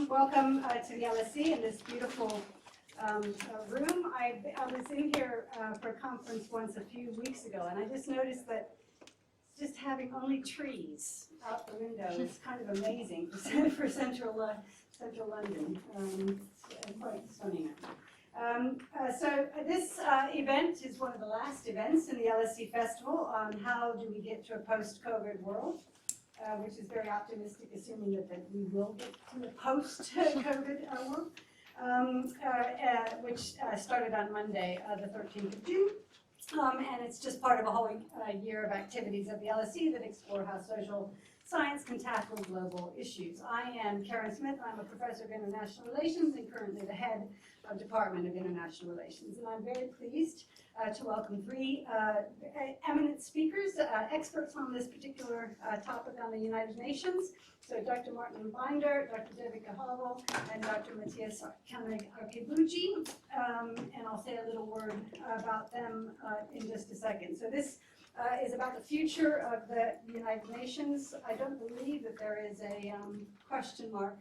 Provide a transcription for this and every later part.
Welcome to the LSE in this beautiful room. I was in here for a conference once a few weeks ago, and I just noticed that just having only trees out the window is kind of amazing for central London. It's quite stunning. So this event is one of the last events in the LSE Festival on how do we get to a post-COVID world. Which is very optimistic, assuming that we will get to a post-COVID world, which started on Monday, the 13th of June. And it's just part of a whole year of activities at the LSE that explore how social science can tackle global issues. I am Karen Smith. I'm a professor of international relations and currently the head of Department of International Relations. And I'm very pleased to welcome three eminent speakers, experts on this particular topic on the United Nations. So Dr. Martin Binder, Dr. Devika Hovell, and Dr. Mathias Koenig-Archibugi. And I'll say a little word about them in just a second. So this is about the future of the United Nations. I don't believe that there is a question mark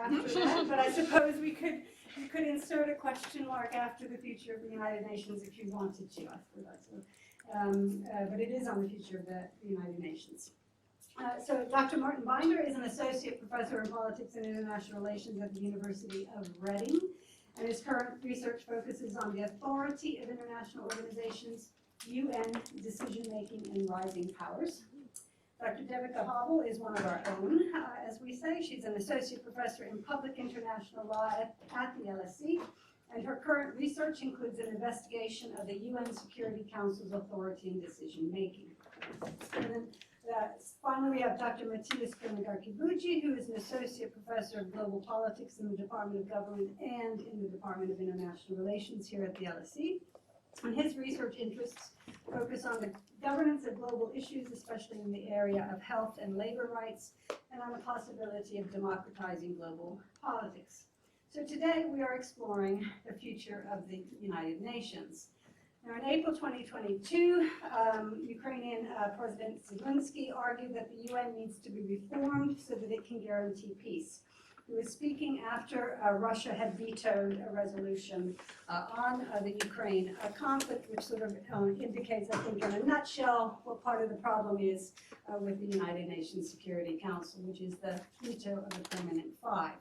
after that, but I suppose we could insert a question mark after the future of the United Nations if you wanted to. I forgot to. But it is on the future of the United Nations. So Dr. Martin Binder is an associate professor in politics and international relations at the University of Reading, and his current research focuses on the authority of international organizations, UN decision-making, and rising powers. Dr. Devika Hovell is one of our own, as we say. She's an associate professor in public international law at the LSE, and her current research includes an investigation of the UN Security Council's authority in decision-making. And then finally, we have Dr. Mathias Koenig-Archibugi, who is an associate professor of global politics in the Department of Government and in the Department of International Relations here at the LSE. And his research interests focus on the governance of global issues, especially in the area of health and labor rights, and on the possibility of democratizing global politics. So today we are exploring the future of the United Nations. Now in April 2022, Ukrainian President Zelensky argued that the UN needs to be reformed so that it can guarantee peace. He was speaking after Russia had vetoed a resolution on the Ukraine conflict, which sort of indicates, I think, in a nutshell, what part of the problem is with the United Nations Security Council, which is the veto of the Permanent Five.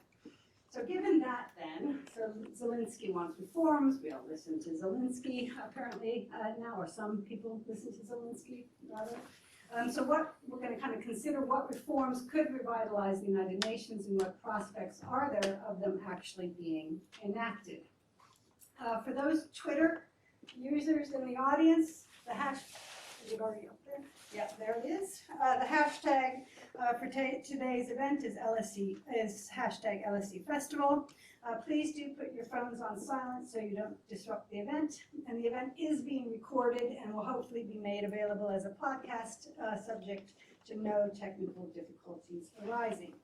So given that then, so Zelensky wants reforms, we all listen to Zelensky apparently now, or some people listen to Zelensky rather. So what we're going to kind of consider what reforms could revitalize the United Nations and what prospects are there of them actually being enacted. For those Twitter users in the audience, the hashtag, is it already up there? Yeah, there it is. The hashtag for today's event is hashtag LSE Festival. Please do put your phones on silent so you don't disrupt the event. And the event is being recorded and will hopefully be made available as a podcast, subject to no technical difficulties arising.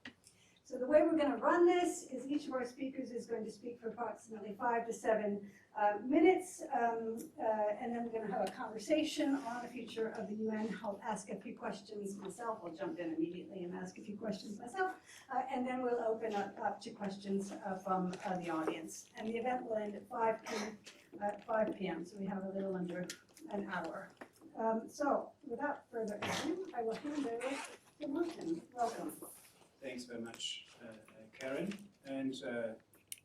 So the way we're going to run this is each of our speakers is going to speak for approximately 5 to 7 minutes, and then we're going to have a conversation on the future of the UN. I'll ask a few questions myself. I'll jump in immediately and ask a few questions myself, and then we'll open up to questions from the audience. And the event will end at 5 p.m., so we have a little under an hour. So without further ado, I will hand over to Martin. Welcome. Thanks very much, Karen, and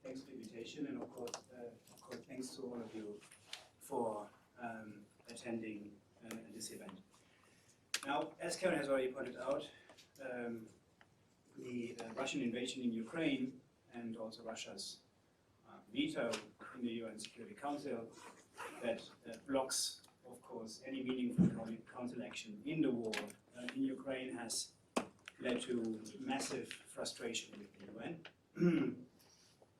thanks for the invitation, and of course, thanks to all of you for attending this event. Now, as Karen has already pointed out, the Russian invasion in Ukraine and also Russia's veto in the UN Security Council that blocks, of course, any meaningful council action in the war in Ukraine has led to massive frustration with the UN.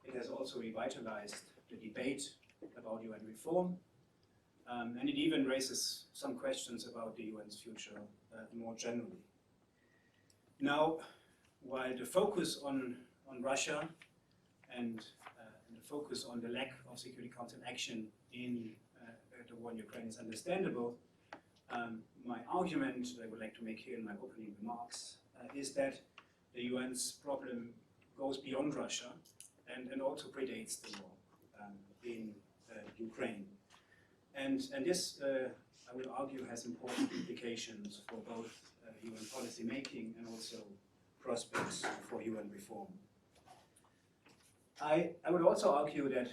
It has also revitalized the debate about UN reform, and it even raises some questions about the UN's future more generally. Now, while the focus on Russia and the focus on the lack of Security Council action in the war in Ukraine is understandable, my argument that I would like to make here in my opening remarks is that the UN's problem goes beyond Russia and also predates the war in Ukraine. And this, I would argue, has important implications for both UN policy making and also prospects for UN reform. I would also argue that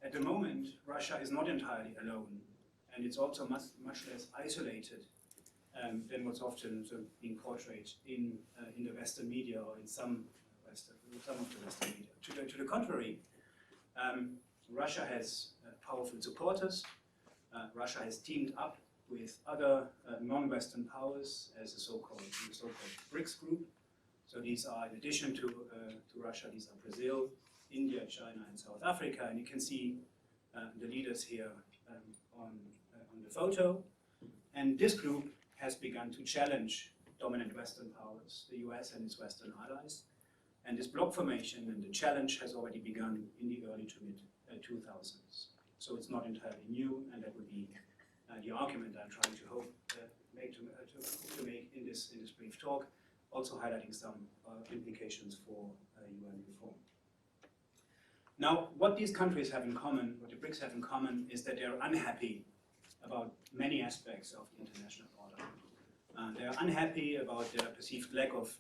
at the moment, Russia is not entirely alone, and it's also much less isolated than what's often sort of being portrayed in the Western media or in some of the Western media. To the contrary, Russia has powerful supporters. Russia has teamed up with other non-Western powers as a so-called BRICS group. So these are, in addition to Russia, these are Brazil, India, China, and South Africa. And you can see the leaders here on the photo. And this group has begun to challenge dominant Western powers, the US and its Western allies. And this bloc formation and the challenge has already begun in the early to mid-2000s. So it's not entirely new, and that would be the argument I'm trying to make in this brief talk, also highlighting some implications for UN reform. Now, what these countries have in common, what the BRICS have in common, is that they're unhappy about many aspects of the international order. They're unhappy about their perceived lack of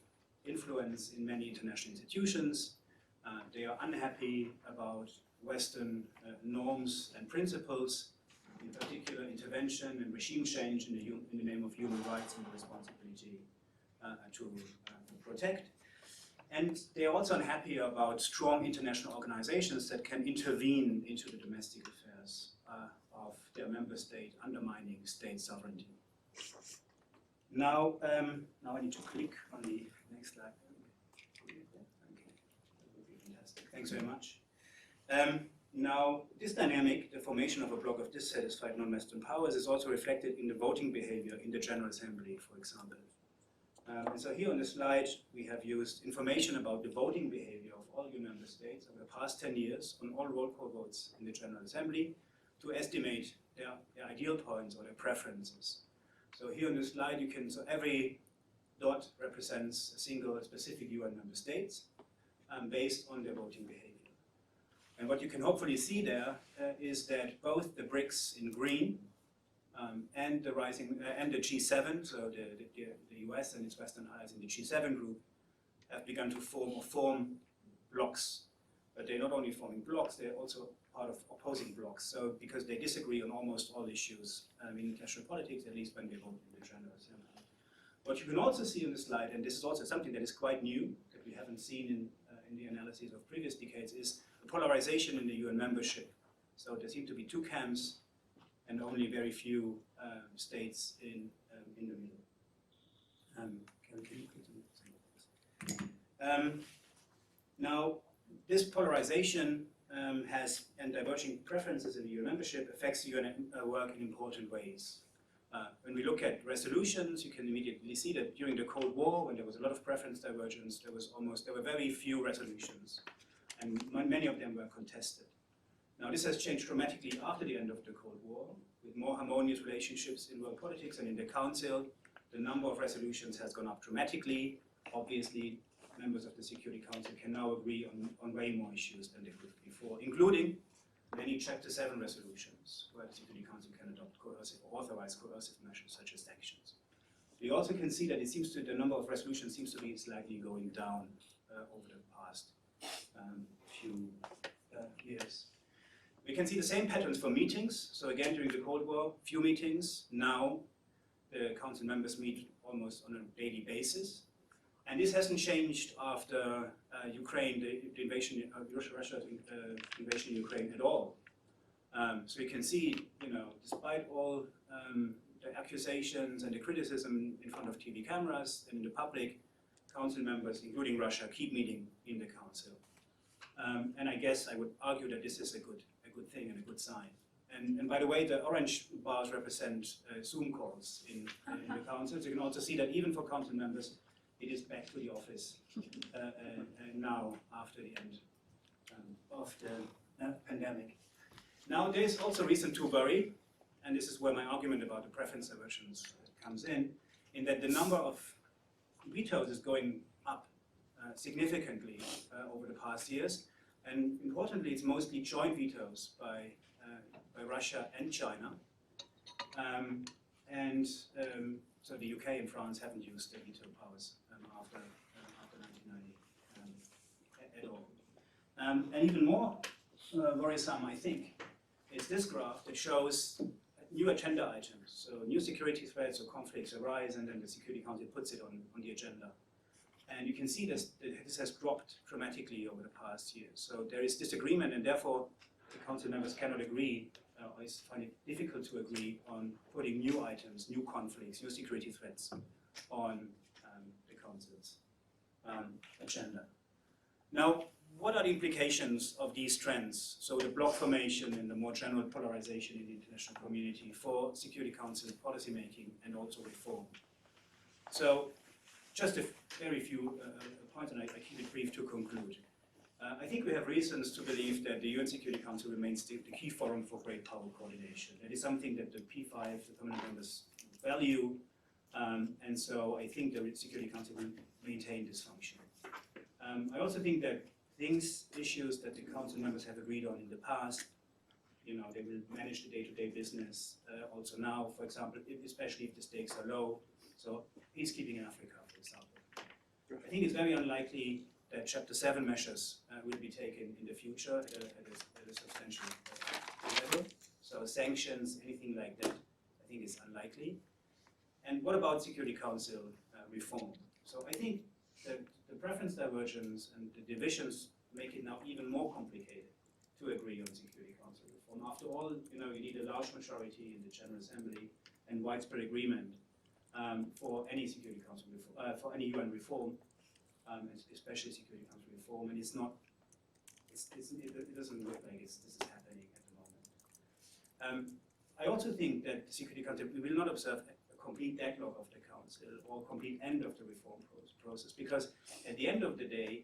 influence in many international institutions. They are unhappy about Western norms and principles, in particular intervention and regime change in the name of human rights and the responsibility to protect. And they are also unhappy about strong international organizations that can intervene into the domestic affairs of their member state, undermining state sovereignty. Now I need to click on the next slide. Okay, that would be fantastic. Thanks very much. Now, this dynamic, the formation of a bloc of dissatisfied non-Western powers, is also reflected in the voting behavior in the General Assembly, for example. And so here on the slide, we have used information about the voting behavior of all UN member states over the past 10 years on all roll call votes in the General Assembly to estimate their ideal points or their preferences. So here on the slide, you can, so every dot represents a single specific UN member states based on their voting behavior. And what you can hopefully see there is that both the BRICS in green and the G7, so the US and its Western allies in the G7 group, have begun to form blocs. But they're not only forming blocs, they're also part of opposing blocs. So because they disagree on almost all issues in international politics, at least when they vote in the General Assembly. What you can also see on the slide, and this is also something that is quite new, that we haven't seen in the analyses of previous decades, is the polarization in the UN membership. So there seem to be two camps and only very few states in the middle. Now, this polarization and diverging preferences in the UN membership affects UN work in important ways. When we look at resolutions, you can immediately see that during the Cold War, when there was a lot of preference divergence, there were very few resolutions, and many of them were contested. Now, this has changed dramatically after the end of the Cold War, with more harmonious relationships in world politics and in the Council. The number of resolutions has gone up dramatically. Obviously, members of the Security Council can now agree on way more issues than they could before, including many Chapter 7 resolutions, where the Security Council can adopt coercive or authorize coercive measures such as sanctions. We also can see that the number of resolutions seems to be slightly going down over the past few years. We can see the same patterns for meetings. So again, during the Cold War, few meetings. Now, the Council members meet almost on a daily basis. And this hasn't changed after Ukraine, the invasion of Russia's invasion in Ukraine at all. So you can see, despite all the accusations and the criticism in front of TV cameras and in the public, Council members, including Russia, keep meeting in the Council. And I guess I would argue that this is a good thing and a good sign. And by the way, the orange bars represent Zoom calls in the Council. So you can also see that even for Council members, it is back to the office now after the end of the pandemic. Now, there is also reason to worry, and this is where my argument about the preference divergence comes in that the number of vetoes is going up significantly over the past years. And importantly, it's mostly joint vetoes by Russia and China. So the UK and France haven't used their veto powers after 1990 at all. And even more worrisome, I think, is this graph that shows new agenda items. So new security threats or conflicts arise, and then the Security Council puts it on the agenda. And you can see this has dropped dramatically over the past years. So there is disagreement, and therefore the Council members cannot agree, or find it difficult to agree on putting new items, new conflicts, new security threats on the Council's agenda. Now, what are the implications of these trends? So the bloc formation and the more general polarization in the international community for Security Council policymaking and also reform. So just a very few points, and I keep it brief to conclude. I think we have reasons to believe that the UN Security Council remains the key forum for great power coordination. That is something that the P5, the permanent members, value, and so I think the Security Council will maintain this function. I also think that issues that the Council members have agreed on in the past, they will manage the day-to-day business also now, for example, especially if the stakes are low. So peacekeeping in Africa, for example. I think it's very unlikely that Chapter 7 measures will be taken in the future at a substantial level. So sanctions, anything like that, I think is unlikely. And what about Security Council reform? So I think that the preference divergence and the divisions make it now even more complicated to agree on Security Council reform. After all, you need a large majority in the General Assembly and widespread agreement for any Security Council reform, for any UN reform, especially Security Council reform, and it doesn't look like this is happening at the moment. I also think that the Security Council, we will not observe a complete deadlock of the Council or complete end of the reform process, because at the end of the day,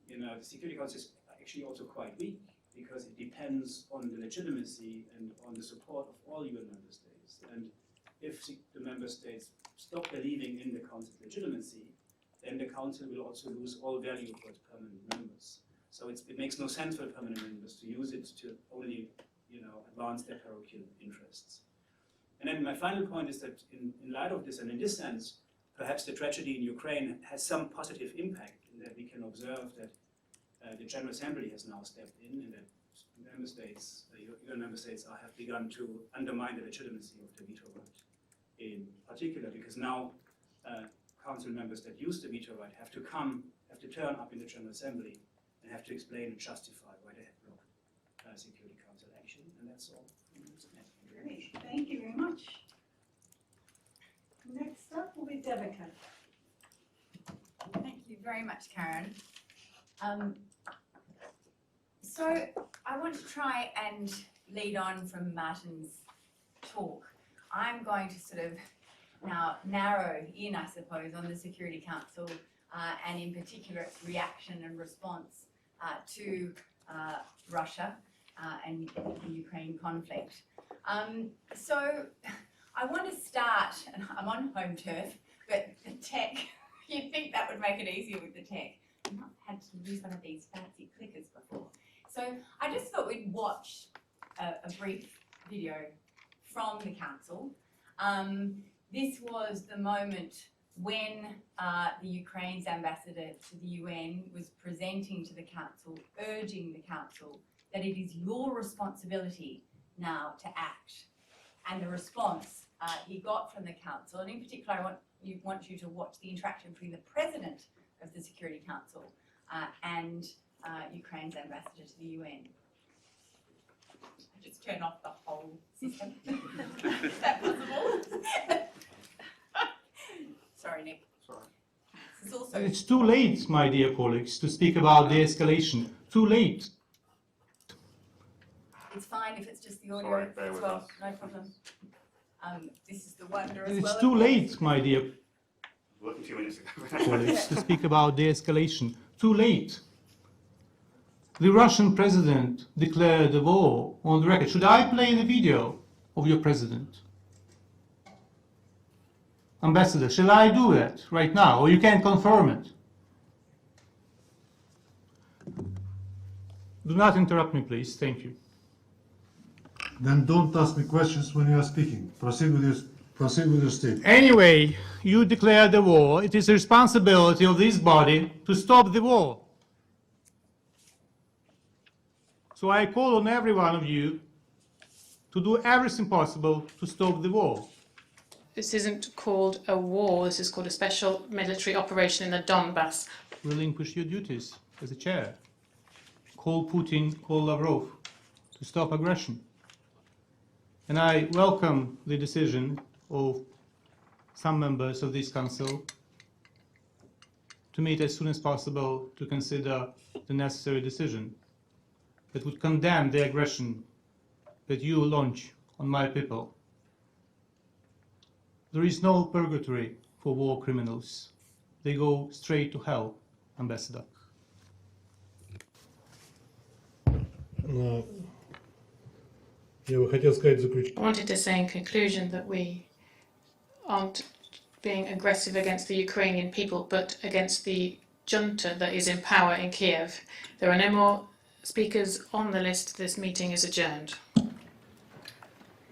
the Security Council is actually also quite weak, because it depends on the legitimacy and on the support of all UN member states. And if the member states stop believing in the Council's legitimacy, then the Council will also lose all value for its permanent members. So it makes no sense for the permanent members to use it to only advance their parochial interests. And then my final point is that in light of this, and in this sense, perhaps the tragedy in Ukraine has some positive impact, in that we can observe that the General Assembly has now stepped in, and that member states, UN member states, have begun to undermine the legitimacy of the veto right. In particular, because now Council members that use the veto right have to turn up in the General Assembly and have to explain and justify why they have blocked Security Council action, and that's all. Great, thank you very much. Next up will be Devika. Thank you very much, Karen. So I want to try and lead on from Martin's talk. I'm going to sort of now narrow in, I suppose, on the Security Council and in particular its reaction and response to Russia and the Ukraine conflict. So I want to start, and I'm on home turf, but the tech, you'd think that would make it easier with the tech. I've not had to use one of these fancy clickers before. So I just thought we'd watch a brief video from the Council. This was the moment when the Ukraine's ambassador to the UN was presenting to the Council, urging the Council that it is your responsibility now to act. And the response he got from the Council, and in particular I want you to watch the interaction between the President of the Security Council and Ukraine's ambassador to the UN. I just turned off the whole system. Is that possible? Sorry, Nick. Sorry. This is also It's too late, my dear colleagues, to speak about de-escalation. Too late. It's fine if it's just the audio Sorry, bear as with well, us. no problem. This is the wonder as well. It's too late, my dear Looking 2 minutes ago. colleagues, to speak about de-escalation. Too late. The Russian president declared a war on the record. Should I play the video of your president? Ambassador, shall I do that right now, or you can't confirm it? Do not interrupt me, please. Thank you. Then don't ask me questions when you are speaking. Proceed with your statement. Anyway, you declared the war. It is the responsibility of this body to stop the war. So I call on every one of you to do everything possible to stop the war. This isn't called a war, this is called a special military operation in the Donbass. Relinquish your duties as a chair. Call Putin, call Lavrov to stop aggression. And I welcome the decision of some members of this council to meet as soon as possible to consider the necessary decision that would condemn the aggression that you launch on my people. There is no purgatory for war criminals. They go straight to hell, Ambassador. Я бы хотел сказать в заключение. I wanted to say in conclusion that we aren't being aggressive against the Ukrainian people, but against the junta that is in power in Kiev. There are no more speakers on the list. This meeting is adjourned.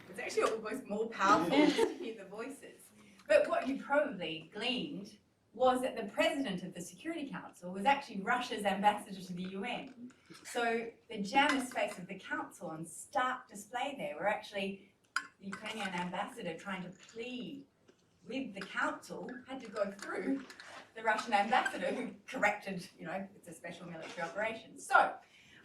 It's actually almost more powerful to hear the voices. But what you probably gleaned was that the president of the Security Council was actually Russia's ambassador to the UN. So the Janus face of the council on stark display there were actually the Ukrainian ambassador trying to plead with the council, had to go through the Russian ambassador who corrected, it's a special military operation. So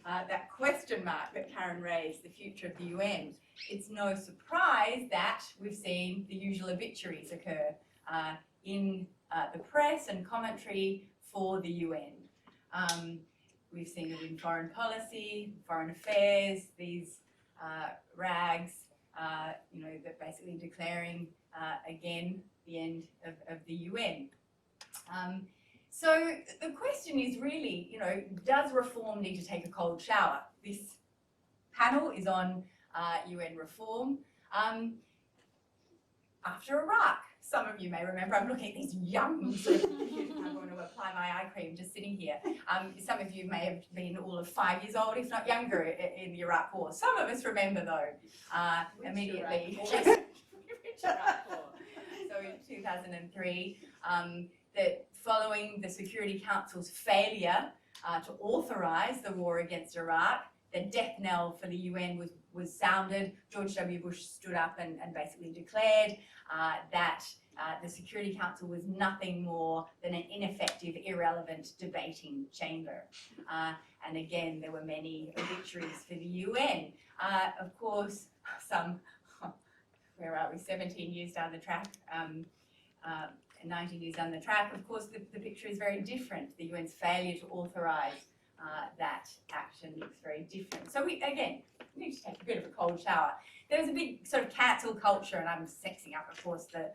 that question mark that Karen raised, the future of the UN, it's no surprise that we've seen the usual obituaries occur in the press and commentary for the UN. We've seen it in foreign policy, foreign affairs, these rags, that basically declaring again the end of the UN. So the question is really, does reform need to take a cold shower? This panel is on UN reform. After Iraq, some of you may remember, I'm looking at these young, I'm going to apply my eye cream just sitting here. Some of you may have been all of 5 years old, if not younger, in the Iraq War. Some of us remember though, immediately. Which Iraq War? So in 2003, that following the Security Council's failure to authorise the war against Iraq, the death knell for the UN was sounded. George W. Bush stood up and basically declared that the Security Council was nothing more than an ineffective, irrelevant debating chamber. And again, there were many obituaries for the UN. Of course, some, where are we, 17 years down the track, 19 years down the track, of course, the picture is very different. The UN's failure to authorise that action looks very different. So we need to take a bit of a cold shower. There was a big sort of cancel culture, and I'm sexing up, of course, the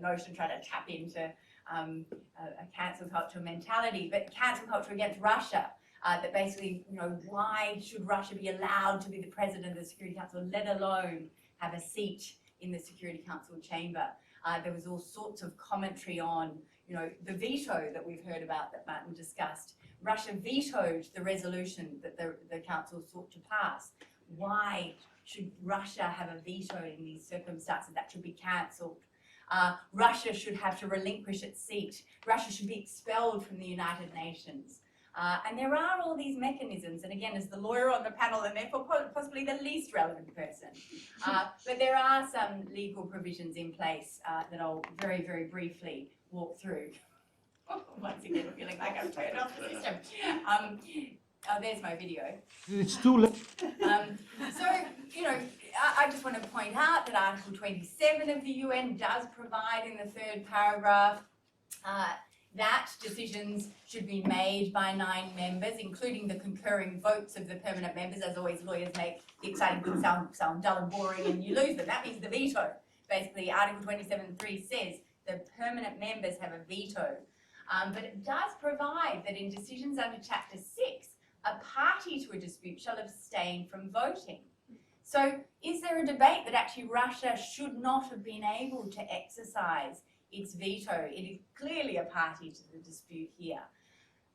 notion trying to tap into a cancel culture mentality, but cancel culture against Russia, that basically, why should Russia be allowed to be the president of the Security Council, let alone have a seat in the Security Council chamber? There was all sorts of commentary on, the veto that we've heard about that Martin discussed. Russia vetoed the resolution that the Council sought to pass. Why should Russia have a veto in these circumstances? That should be cancelled. Russia should have to relinquish its seat. Russia should be expelled from the United Nations. And there are all these mechanisms, and again, as the lawyer on the panel, and therefore possibly the least relevant person, but there are some legal provisions in place that I'll very, very briefly walk through. Once again, feeling like I've turned off the system. There's my video. It's too late. So, I just want to point out that Article 27 of the UN does provide in the third paragraph that decisions should be made by 9 members, including the concurring votes of the permanent members. As always, lawyers make the exciting things sound dull and boring, and you lose them. That means the veto. Basically, Article 27.3 says the permanent members have a veto. But it does provide that in decisions under Chapter 6, a party to a dispute shall abstain from voting. So is there a debate that actually Russia should not have been able to exercise its veto? It is clearly a party to the dispute here.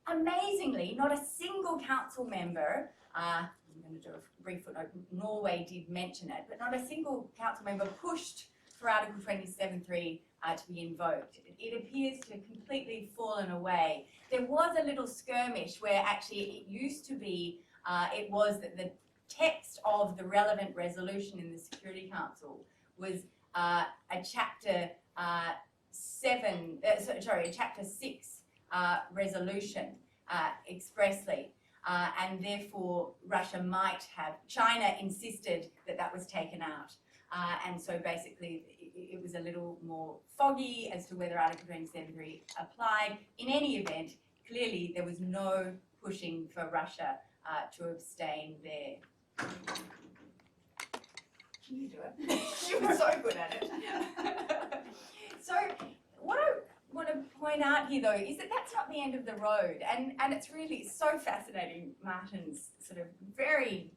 Amazingly, not a single council member I'm going to do a brief footnote. Norway did mention it, but not a single council member pushed for Article 27.3 to be invoked. It appears to have completely fallen away. There was a little skirmish where actually it used to be, it was that the text of the relevant resolution in the Security Council was a chapter a chapter 6 resolution expressly, and therefore Russia might have, China insisted that that was taken out. And so basically it was a little more foggy as to whether Article 27.3 applied. In any event, clearly there was no pushing for Russia to abstain there. Can you do it? She was so good at it. So what I want to point out here, though, is that that's not the end of the road. And it's really so fascinating, Martin's sort of very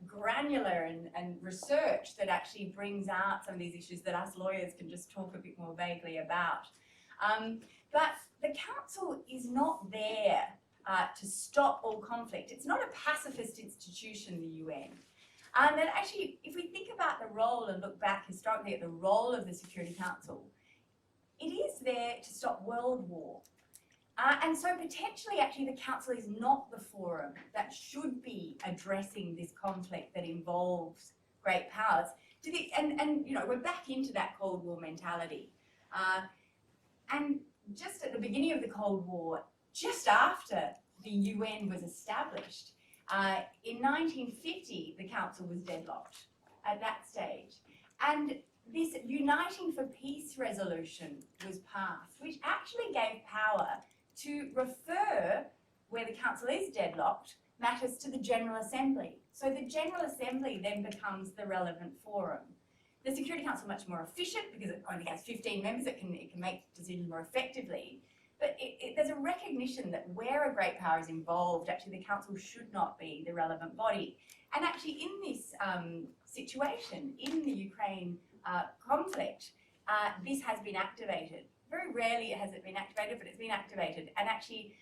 granular and research that actually brings out some of these issues that us lawyers can just talk a bit more vaguely about. But the council is not there to stop all conflict. It's not a pacifist institution, the UN. And actually, if we think about the role and look back historically at the role of the Security Council, it is there to stop world war. And so potentially, actually, the Council is not the forum that should be addressing this conflict that involves great powers. And you know, we're back into that Cold War mentality. And just at the beginning of the Cold War, just after the UN was established, in 1950, the Council was deadlocked at that stage. And this Uniting for Peace resolution was passed, which actually gave power to refer, where the Council is deadlocked, matters to the General Assembly. So the General Assembly then becomes the relevant forum. The Security Council is much more efficient because it only has 15 members, it can make decisions more effectively. But there's a recognition that where a great power is involved, actually the Council should not be the relevant body. And actually in this situation, in the Ukraine conflict, this has been activated. Very rarely has it been activated, but it's been activated. And actually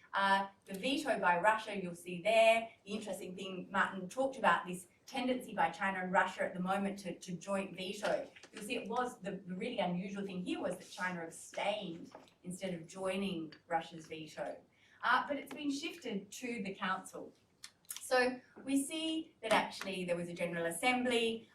the veto by Russia, you'll see there, the interesting thing, Martin talked about this tendency by China and Russia at the moment to joint veto. You'll see it was, the really unusual thing here was that China abstained instead of joining Russia's veto. But it's been shifted to the Council. So we see that actually there was a General Assembly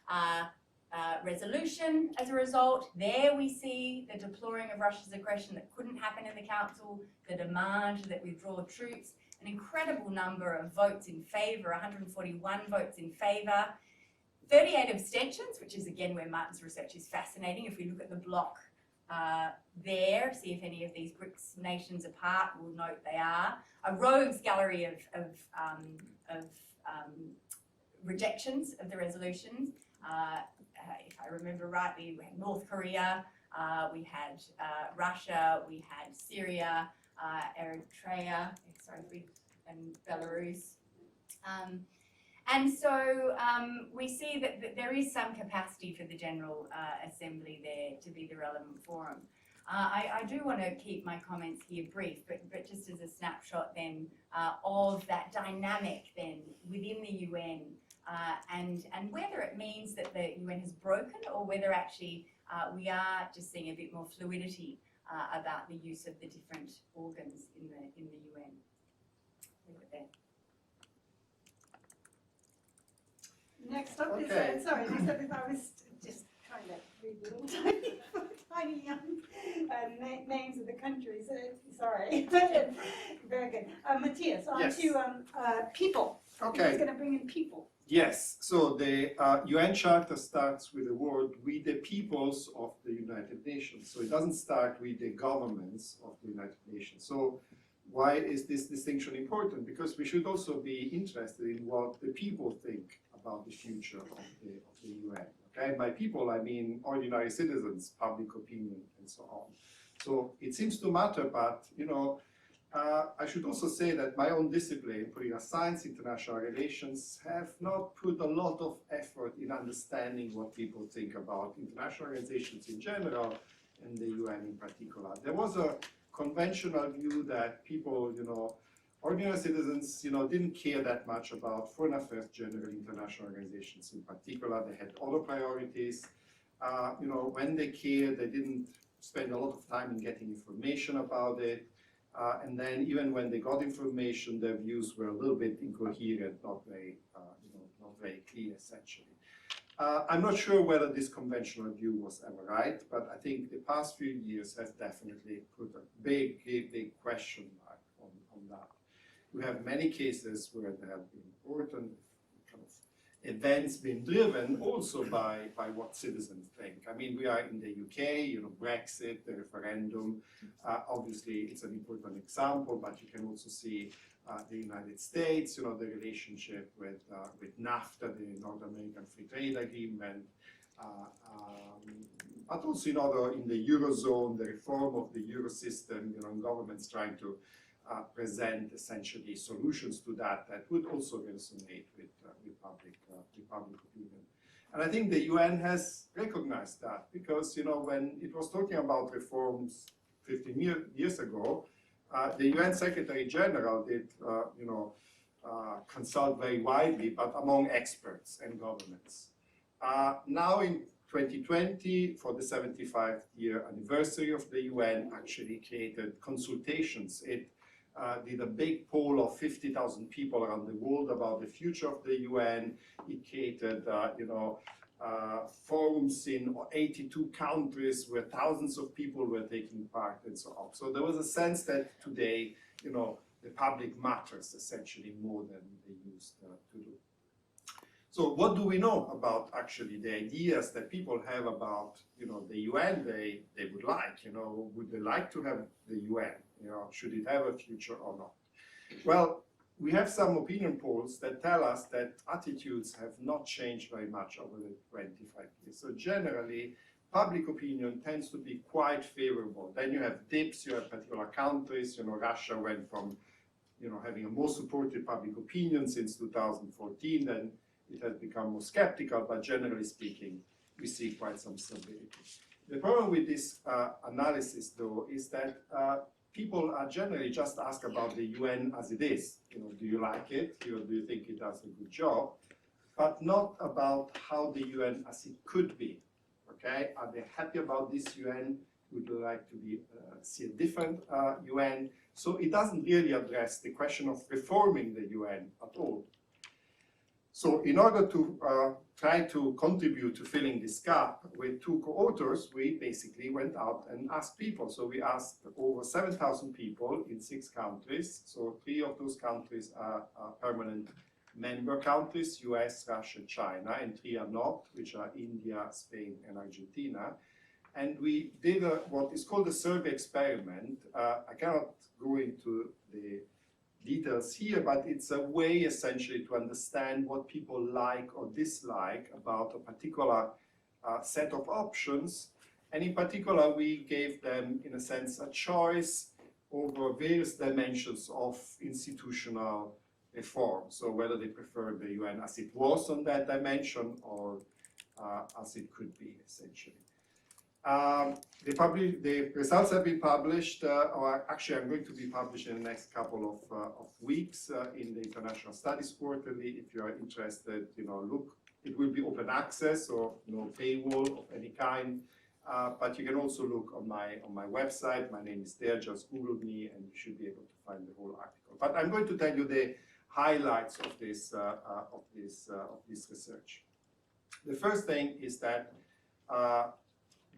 resolution as a result. There we see the deploring of Russia's aggression that couldn't happen in the Council, the demand that withdraw troops, an incredible number of votes in favour, 141 votes in favour, 38 abstentions, which is again where Martin's research is fascinating. If we look at the block there, see if any of these BRICS nations are part, we'll note they are. A rogues gallery of rejections of the resolutions. If I remember rightly, we had North Korea, we had Russia, we had Syria, Eritrea, and Belarus. And so we see that there is some capacity for the General Assembly there to be the relevant forum. I do want to keep my comments here brief, but just as a snapshot then of that dynamic then within the UN and whether it means that the UN has broken or whether actually we are just seeing a bit more fluidity about the use of the different organs in the UN. Leave it there. Next up is, next up is, I was just trying to read little tiny names of the countries. Sorry, very good. Matthias, on Yes. to people. Okay. He's going to bring in people. Yes, so the UN Charter starts with the word "we the peoples of the United Nations." So it doesn't start with the governments of the United Nations. So why is this distinction important? Because we should also be interested in what the people think about the future of the UN. Okay, by people I mean ordinary citizens, public opinion, and so on. So it seems to matter, but you know, I should also say that my own discipline, political science, international relations, have not put a lot of effort in understanding what people think about international organizations in general and the UN in particular. There was a conventional view that people, you know, ordinary citizens, didn't care that much about foreign affairs generally, international organizations in particular. They had other priorities. When they cared, they didn't spend a lot of time in getting information about it. And then even when they got information, their views were a little bit incoherent, not very clear, essentially. I'm not sure whether this conventional view was ever right, but I think the past few years have definitely put a big question mark on that. We have many cases where there have been important kind of events being driven also by what citizens think. I mean, we are in the UK, Brexit, the referendum. Obviously, it's an important example, but you can also see the United States, the relationship with NAFTA, the North American Free Trade Agreement, but also in the Eurozone, the reform of the Euro system, governments trying to present essentially solutions to that would also resonate with public opinion. And I think the UN has recognized that because, when it was talking about reforms 15 years ago, the UN Secretary General did, consult very widely, but among experts and governments. Now in 2020, for the 75-year anniversary of the UN, actually created consultations. It did a big poll of 50,000 people around the world about the future of the UN. It created, forums in 82 countries where thousands of people were taking part and so on. So there was a sense that today, the public matters essentially more than they used to do. So what do we know about actually the ideas that people have about, the UN they would like, would they like to have the UN, should it have a future or not? Well, we have some opinion polls that tell us that attitudes have not changed very much over the 25 years. So generally, public opinion tends to be quite favorable. Then you have dips, you have particular countries, Russia went from, having a more supportive public opinion since 2014, then it has become more skeptical, but generally speaking, we see quite some stability. The problem with this analysis, though, is that people are generally just asked about the UN as it is. Do you like it? Do you think it does a good job? But not about how the UN as it could be. Okay? Are they happy about this UN? Would they like to see a different UN? So it doesn't really address the question of reforming the UN at all. So in order to try to contribute to filling this gap with two co-authors, we basically went out and asked people. So we asked over 7,000 people in 6 countries. So 3 of those countries are permanent member countries, US, Russia, China, and 3 are not, which are India, Spain, and Argentina. And we did what is called a survey experiment. I cannot go into the details here, but it's a way essentially to understand what people like or dislike about a particular set of options. And in particular, we gave them, in a sense, a choice over various dimensions of institutional reform. So whether they prefer the UN as it was on that dimension or as it could be, essentially. The results have been published, or actually I'm going to be published in the next couple of weeks in the International Studies Quarterly. If you are interested, look, it will be open access or no paywall of any kind. But you can also look on my website. My name is there. Just Google me, and you should be able to find the whole article. But I'm going to tell you the highlights of this research. The first thing is that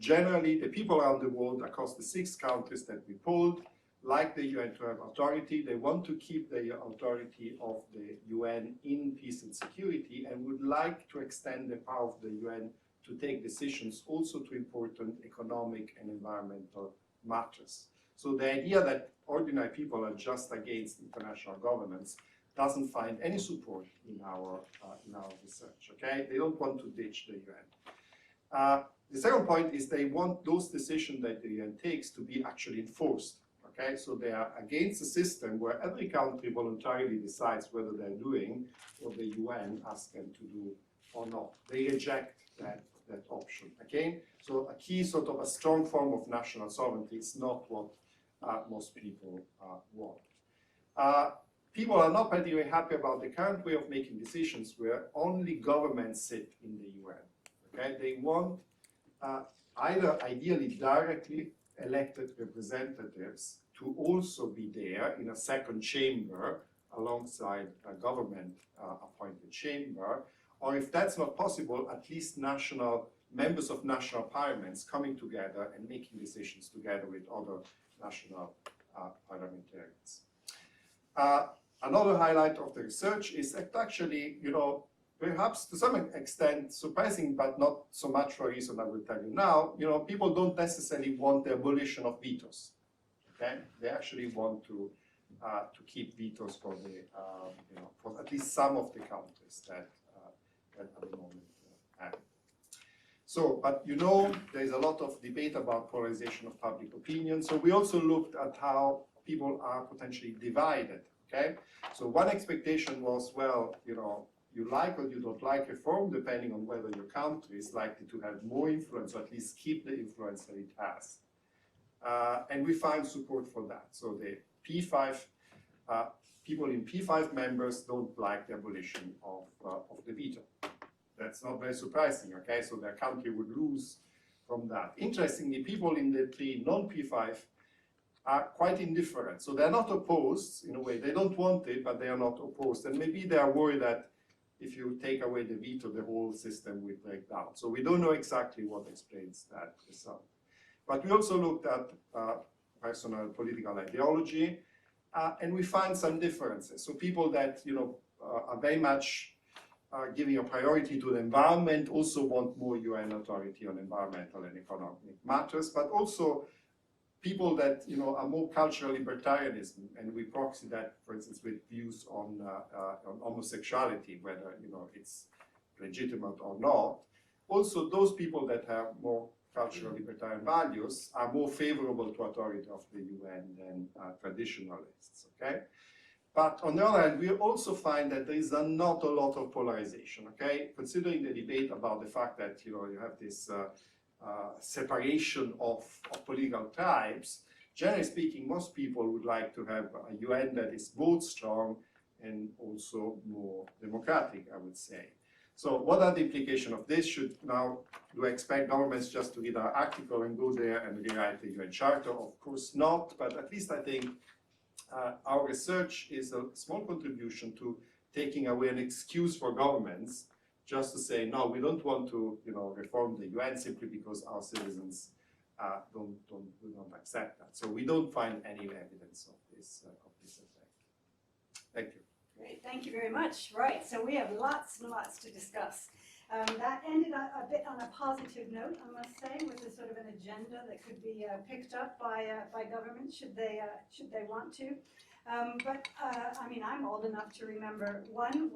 generally, the people around the world across the 6 countries that we polled like the UN to have authority. They want to keep the authority of the UN in peace and security and would like to extend the power of the UN to take decisions also to important economic and environmental matters. So the idea that ordinary people are just against international governance doesn't find any support in our research. Okay, they don't want to ditch the UN. The second point is they want those decisions that the UN takes to be actually enforced. Okay, so they are against a system where every country voluntarily decides whether they're doing what the UN asks them to do or not. They reject that option. Again, so a key sort of a strong form of national sovereignty is not what most people want. people are not particularly happy about the current way of making decisions where only governments sit in the UN. Okay? They want either ideally directly elected representatives to also be there in a second chamber alongside a government appointed chamber, or if that's not possible, at least members of national parliaments coming together and making decisions together with other national parliamentarians. Another highlight of the research is that actually, perhaps to some extent surprising, but not so much for a reason I will tell you now, people don't necessarily want the abolition of vetoes. Okay? They actually want to keep vetoes for the, for at least some of the countries that at the moment have. So, but there is a lot of debate about polarization of public opinion. So we also looked at how people are potentially divided. Okay, so one expectation was, well, you like or you don't like reform, depending on whether your country is likely to have more influence, or at least keep the influence that it has. And we find support for that. So the P5, people in P5 members don't like the abolition of the veto. That's not very surprising, okay? So their country would lose from that. Interestingly, people in the 3 non-P5 are quite indifferent. So they're not opposed, in a way. They don't want it, but they are not opposed. And maybe they are worried that if you take away the veto, the whole system will break down. So we don't know exactly what explains that result. But we also looked at personal political ideology, and we find some differences. So people that are very much giving a priority to the environment also want more UN authority on environmental and economic matters, but also people that are more cultural libertarianism, and we proxy that, for instance, with views on homosexuality, whether it's legitimate or not. Also, those people that have more cultural libertarian values are more favorable to authority of the UN than traditionalists. Okay, but on the other hand, we also find that there is not a lot of polarization. Okay, considering the debate about the fact that you have this separation of political tribes, generally speaking, most people would like to have a UN that is both strong and also more democratic, I would say. So what are the implications of this? Do I expect governments just to read our article and go there and rewrite the UN Charter? Of course not, but at least I think our research is a small contribution to taking away an excuse for governments just to say, no, we don't want to reform the UN simply because our citizens don't accept that. So we don't find any evidence of this effect. Thank you. Great, thank you very much. Right, so we have lots and lots to discuss. That ended a bit on a positive note, I must say, with a sort of an agenda that could be picked up by governments should they want to. But I mean, I'm old enough to remember when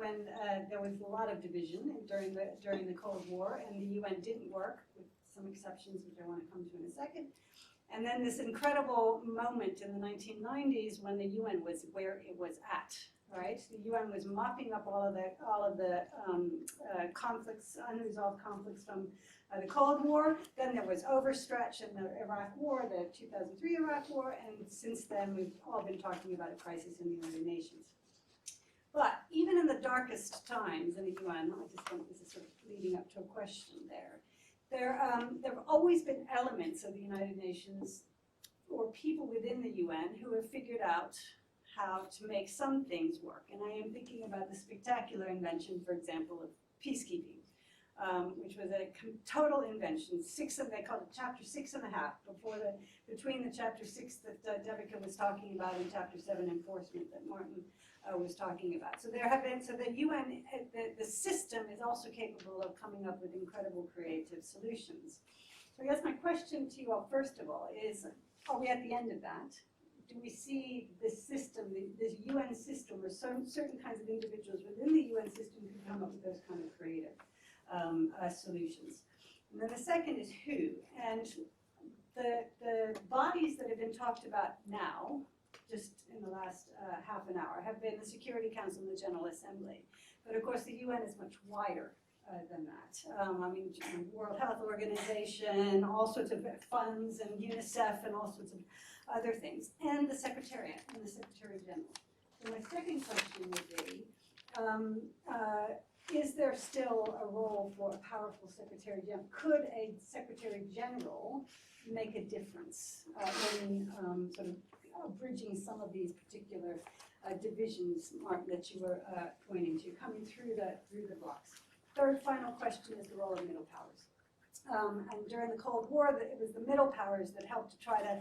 there was a lot of division during the Cold War, and the UN didn't work, with some exceptions which I want to come to in a second. And then this incredible moment in the 1990s when the UN was where it was at. Right, the UN was mopping up all of the conflicts, unresolved conflicts from the Cold War. Then there was overstretch in the Iraq War, the 2003 Iraq War, and since then we've all been talking about a crisis in the United Nations. But even in the darkest times in the UN, I just think this is sort of leading up to a question there. There have always been elements of the United Nations or people within the UN who have figured out how to make some things work. And I am thinking about the spectacular invention, for example, of peacekeeping, which was a total invention. They called it Chapter 6.5, between the Chapter 6 that Devika was talking about and Chapter 7 enforcement that Martin was talking about. So the UN, the system is also capable of coming up with incredible creative solutions. So I guess my question to you all, first of all, is, are we at the end of that? Do we see this system, this UN system, or certain kinds of individuals within the UN system who come up with those kind of creative solutions? And then the second is who. And the bodies that have been talked about now, just in the last half an hour, have been the Security Council and the General Assembly. But of course the UN is much wider than that. I mean, World Health Organization, all sorts of funds, and UNICEF, and all sorts of other things, and the Secretariat and the Secretary General. So my second question would be, is there still a role for a powerful Secretary General? Could a Secretary General make a difference in sort of bridging some of these particular divisions, Mark, that you were pointing to, coming through the blocks? Third final question is the role of middle powers. And during the Cold War, it was the middle powers that helped to try to,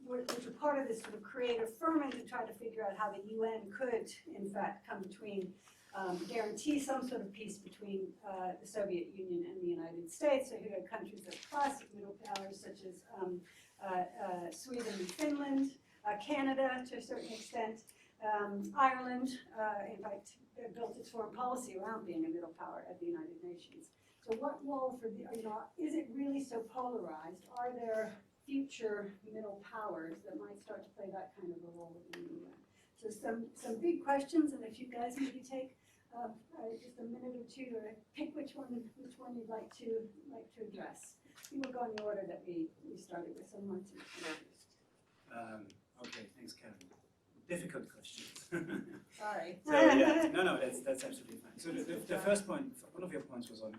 which were part of this sort of creative ferment to try to figure out how the UN could, in fact, come between, guarantee some sort of peace between the Soviet Union and the United States. So you had countries that were classic middle powers, such as Sweden and Finland, Canada to a certain extent, Ireland, in fact, built its foreign policy around being a middle power at the United Nations. So what role for the, is it really so polarized? Are there future middle powers that might start to play that kind of a role in the UN? So some big questions, and if you guys maybe take just a minute or two to pick which one you'd like to address. We will go in the order that we started with. So Martin. Okay, thanks, Karen. Difficult questions. Sorry. So yeah, no, that's absolutely fine. So the first point, one of your points was on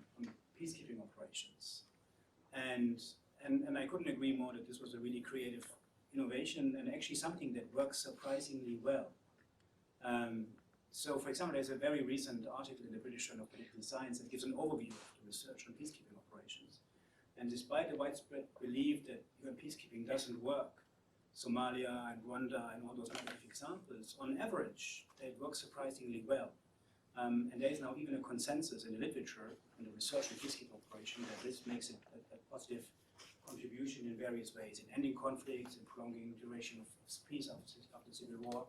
peacekeeping operations, and I couldn't agree more that this was a really creative innovation and actually something that works surprisingly well. So, for example, there's a very recent article in the British Journal of Political Science that gives an overview of the research on peacekeeping operations. And despite the widespread belief that UN peacekeeping doesn't work, Somalia and Rwanda and all those negative examples, on average, they work surprisingly well. And there is now even a consensus in the literature on the research on peacekeeping operations that this makes it a positive contribution in various ways, in ending conflicts, in prolonging duration of peace after the Civil War,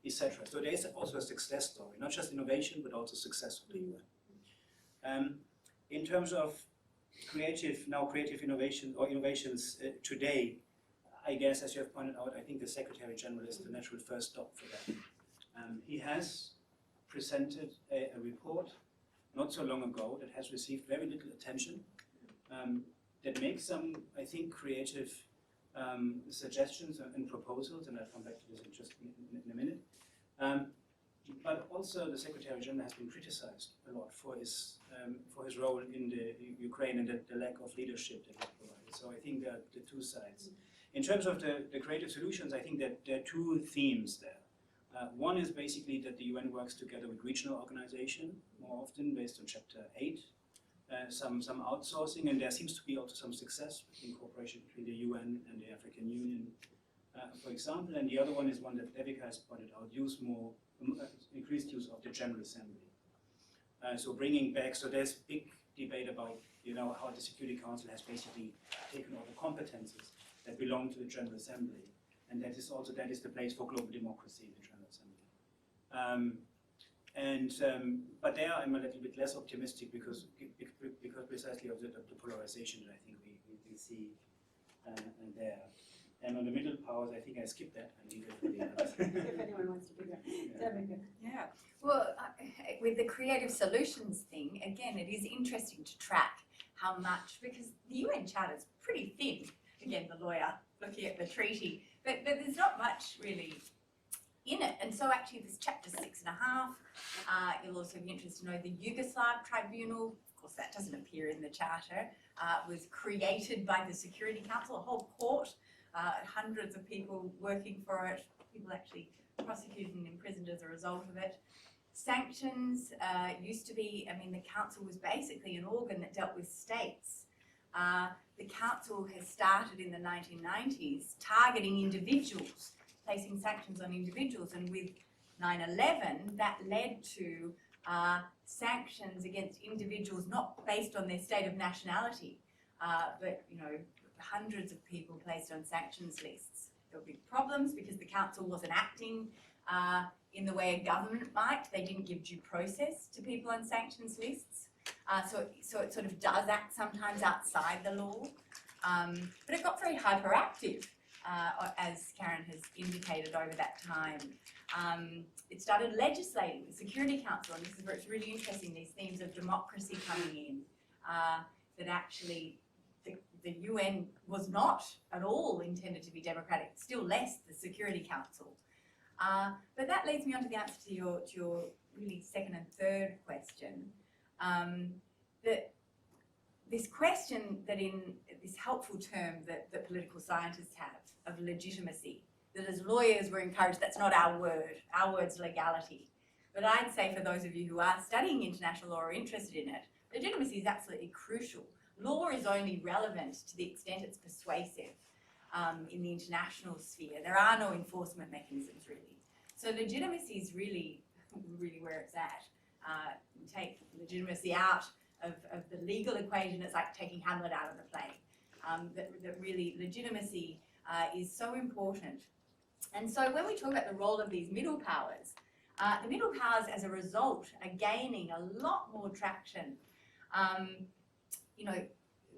etc. So there is also a success story, not just innovation, but also success of the UN. In terms of creative innovation or innovations today, I guess, as you have pointed out, I think the Secretary General is the natural first stop for that. He has presented a report not so long ago that has received very little attention, that makes some, I think, creative suggestions and proposals, and I'll come back to this in just in a minute. But also the Secretary General has been criticized a lot for his role in the Ukraine and the lack of leadership that he provided. So I think there are the two sides. In terms of the creative solutions, I think that there are two themes there. One is basically that the UN works together with regional organizations, more often based on Chapter 8, some outsourcing, and there seems to be also some success in cooperation between the UN and the African Union, for example. And the other one is one that Devika has pointed out, increased use of the General Assembly. So bringing back, so there's big debate about, how the Security Council has basically taken over competences that belong to the General Assembly, and that is the place for global democracy, the General Assembly. But there I'm a little bit less optimistic because precisely of the polarization that I think we see there. And on the middle powers, I think I skipped that. I leave it for the others. If anyone wants to do that. Devika. Yeah. Well, with the creative solutions thing, again, it is interesting to track how much, because the UN Charter is pretty thin. Again, the lawyer looking at the treaty, but there's not much really in it. And so actually this Chapter 6.5, you'll also be interested to know the Yugoslav Tribunal, of course that doesn't appear in the Charter, was created by the Security Council, a whole court, hundreds of people working for it, people actually prosecuted and imprisoned as a result of it. Sanctions used to be, the council was basically an organ that dealt with states. The council has started in the 1990s targeting individuals, placing sanctions on individuals, and with 9/11 that led to sanctions against individuals not based on their state of nationality, but hundreds of people placed on sanctions lists. There were big problems because the council wasn't acting in the way a government might. They didn't give due process to people on sanctions lists. So it sort of does act sometimes outside the law, but it got very hyperactive, as Karen has indicated over that time. It started legislating the Security Council, and this is where it's really interesting, these themes of democracy coming in, that actually the UN was not at all intended to be democratic, still less the Security Council. But that leads me on to the answer to your really second and third question. That this question that in this helpful term that political scientists have of legitimacy, that as lawyers we're encouraged, that's not our word's legality. But I'd say for those of you who are studying international law or interested in it, legitimacy is absolutely crucial. Law is only relevant to the extent it's persuasive in the international sphere. There are no enforcement mechanisms really. So legitimacy is really where it's at. You take legitimacy out of the legal equation, it's like taking Hamlet out of the play. That really legitimacy is so important. And so when we talk about the role of these middle powers, the middle powers as a result are gaining a lot more traction. You know,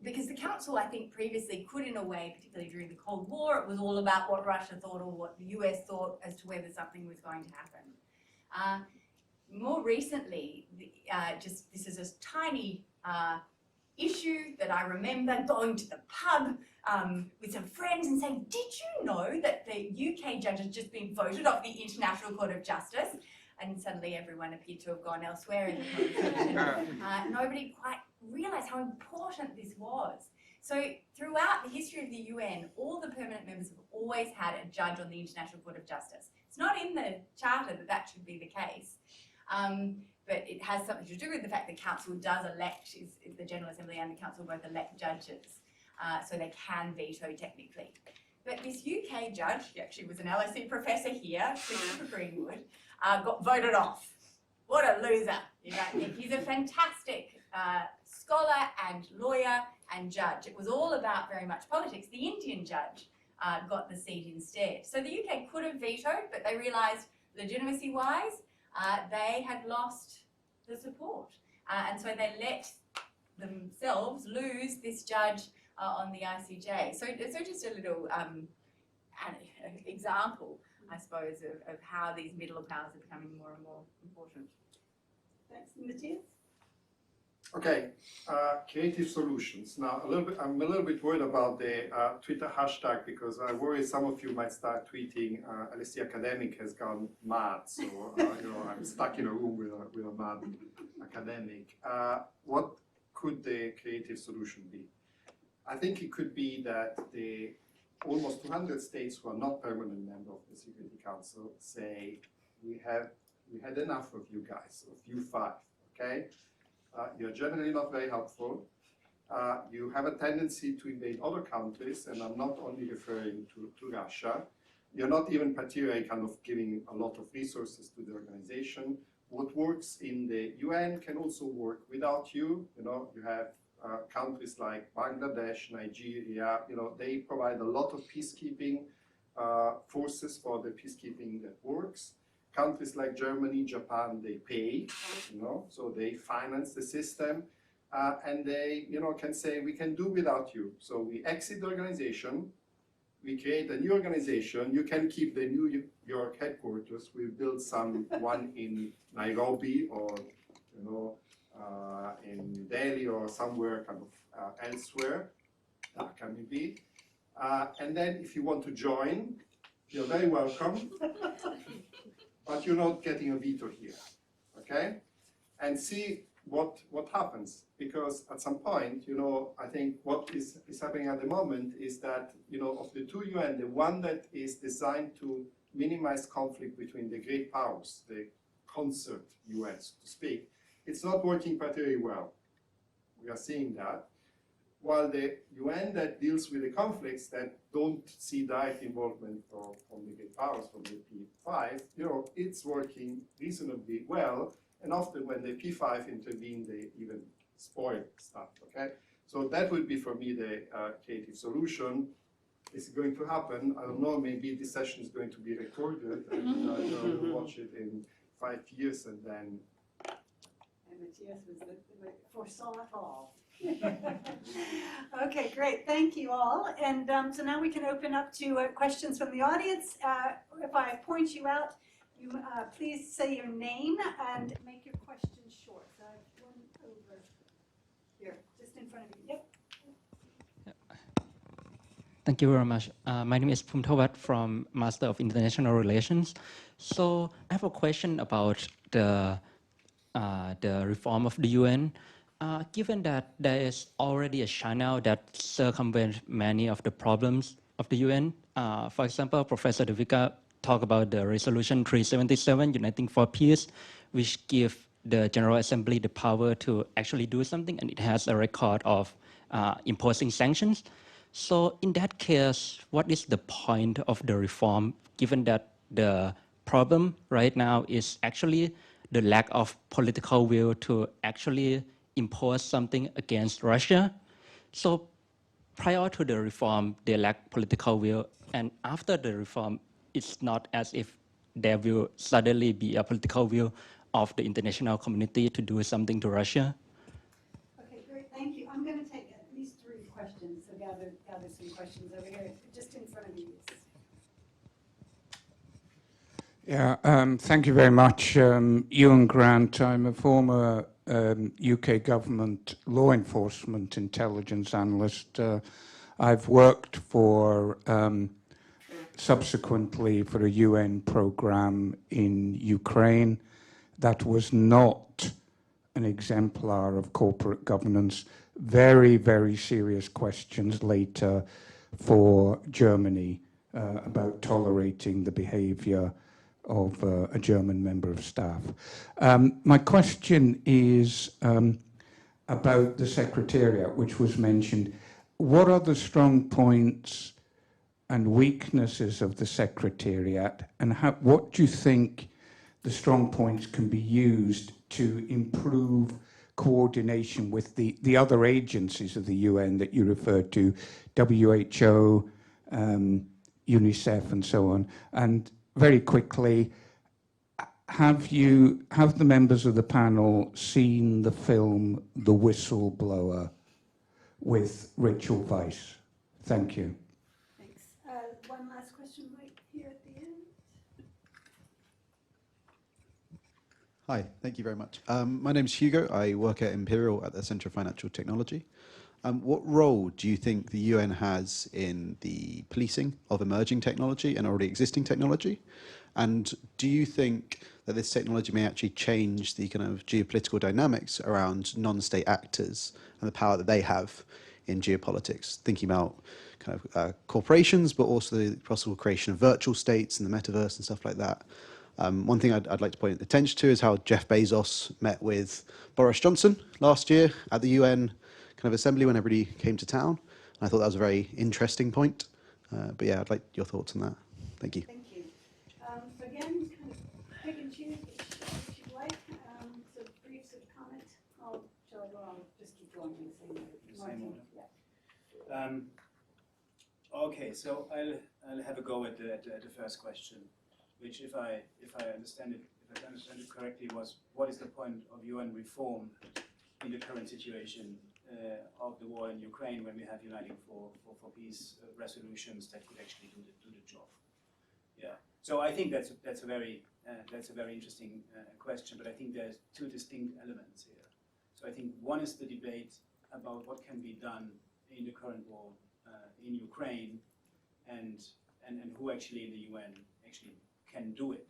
because the Council, I think, previously could, in a way, particularly during the Cold War, it was all about what Russia thought or what the US thought as to whether something was going to happen. More recently, this is a tiny issue that I remember going to the pub with some friends and saying, did you know that the UK judge has just been voted off the International Court of Justice? And suddenly everyone appeared to have gone elsewhere in the conversation. Nobody quite realised how important this was. So throughout the history of the UN, all the permanent members have always had a judge on the International Court of Justice. It's not in the charter that that should be the case. But it has something to do with the fact the Council does elect, the General Assembly and the Council both elect judges, so they can veto technically. But this UK judge, he actually was an LSE professor here, Christopher Greenwood, got voted off. What a loser, you know. He's a fantastic scholar and lawyer and judge. It was all about very much politics. The Indian judge got the seat instead. So the UK could have vetoed, but they realised legitimacy-wise, they had lost the support. And so they let themselves lose this judge on the ICJ. So just a little example, I suppose, of how these middle powers are becoming more and more important. Thanks, Mathias. Okay, creative solutions. Now, I'm a little bit worried about the Twitter hashtag because I worry some of you might start tweeting LSE academic has gone mad. So, you know, I'm stuck in a room with a mad academic. What could the creative solution be? I think it could be that the almost 200 states who are not permanent members of the Security Council say, we had enough of you guys, of you five, okay? You're generally not very helpful. You have a tendency to invade other countries, and I'm not only referring to Russia. You're not even particularly kind of giving a lot of resources to the organization. What works in the UN can also work without you. You know, you have countries like Bangladesh, Nigeria, you know, they provide a lot of peacekeeping forces for the peacekeeping that works. Countries like Germany, Japan, they pay, you know, so they finance the system, and they, you know, can say, we can do without you. So we exit the organization, we create a new organization, you can keep the New York headquarters, we build one in Nairobi or, you know, in Delhi or somewhere kind of elsewhere, that can be. And then if you want to join, you're very welcome. But you're not getting a veto here, okay? And see what happens, because at some point, you know, I think what is happening at the moment is that, you know, of the two UN, the one that is designed to minimize conflict between the great powers, the concert UN, so to speak, it's not working particularly well. We are seeing that. While the UN that deals with the conflicts that don't see direct involvement from the great powers, from the P5, you know, it's working reasonably well. And often when the P5 intervene, they even spoil stuff, okay? So that would be for me the creative solution. Is it going to happen? I don't know, maybe this session is going to be recorded and you know, we'll watch it in 5 years and then. And Mathias was the foresaw it all. Okay, great. Thank you all. And so now we can open up to questions from the audience. If I point you out, you please say your name and make your question short. So I have one over here, just in front of you. Yep. Thank you very much. My name is Phumthawat from Master of International Relations. So I have a question about the reform of the UN. Given that there is already a channel that circumvents many of the problems of the UN, for example, Professor Devika talked about the Resolution 377, Uniting for Peace, which gives the General Assembly the power to actually do something, and it has a record of imposing sanctions. So in that case, what is the point of the reform, given that the problem right now is actually the lack of political will to actually impose something against Russia? So prior to the reform, they lack political will, and after the reform, it's not as if there will suddenly be a political will of the international community to do something to Russia. Okay, great, thank you. I'm going to take at least 3 questions, so gather some questions over here, just in front of you. Yeah, thank you very much. Ewan Grant, I'm a former UK government law enforcement intelligence analyst. I've worked for, subsequently for a UN program in Ukraine that was not an exemplar of corporate governance. Very, very serious questions later for Germany about tolerating the behavior of a German member of staff. My question is about the Secretariat, which was mentioned. What are the strong points and weaknesses of the Secretariat, and what do you think the strong points can be used to improve coordination with the other agencies of the UN that you referred to, WHO, UNICEF, and so on? And very quickly, have the members of the panel seen the film The Whistleblower with Rachel Weisz? Thank you. Thanks. One last question right here at the end. Hi, thank you very much. My name is Hugo. I work at Imperial at the Centre of Financial Technology. What role do you think the UN has in the policing of emerging technology and already existing technology? And do you think that this technology may actually change the kind of geopolitical dynamics around non-state actors and the power that they have in geopolitics? Thinking about kind of corporations, but also the possible creation of virtual states and the metaverse and stuff like that. One thing I'd like to point attention to is how Jeff Bezos met with Boris Johnson last year at the UN kind of assembly when everybody came to town. I thought that was a very interesting point. But yeah, I'd like your thoughts on that. Thank you. Thank you. So again, kind of pick and choose if you'd like. So brief sort of comment. Shall I go on? Just keep going in the same order. Yeah. Okay, so I'll have a go at the first question, which, if I understand it correctly, was what is the point of UN reform in the current situation of the war in Ukraine, when we have Uniting for Peace resolutions that could actually do the job? Yeah. So I think that's a very interesting question, but I think there's 2 distinct elements here. So I think one is the debate about what can be done in the current war in Ukraine, and who actually in the UN actually can do it.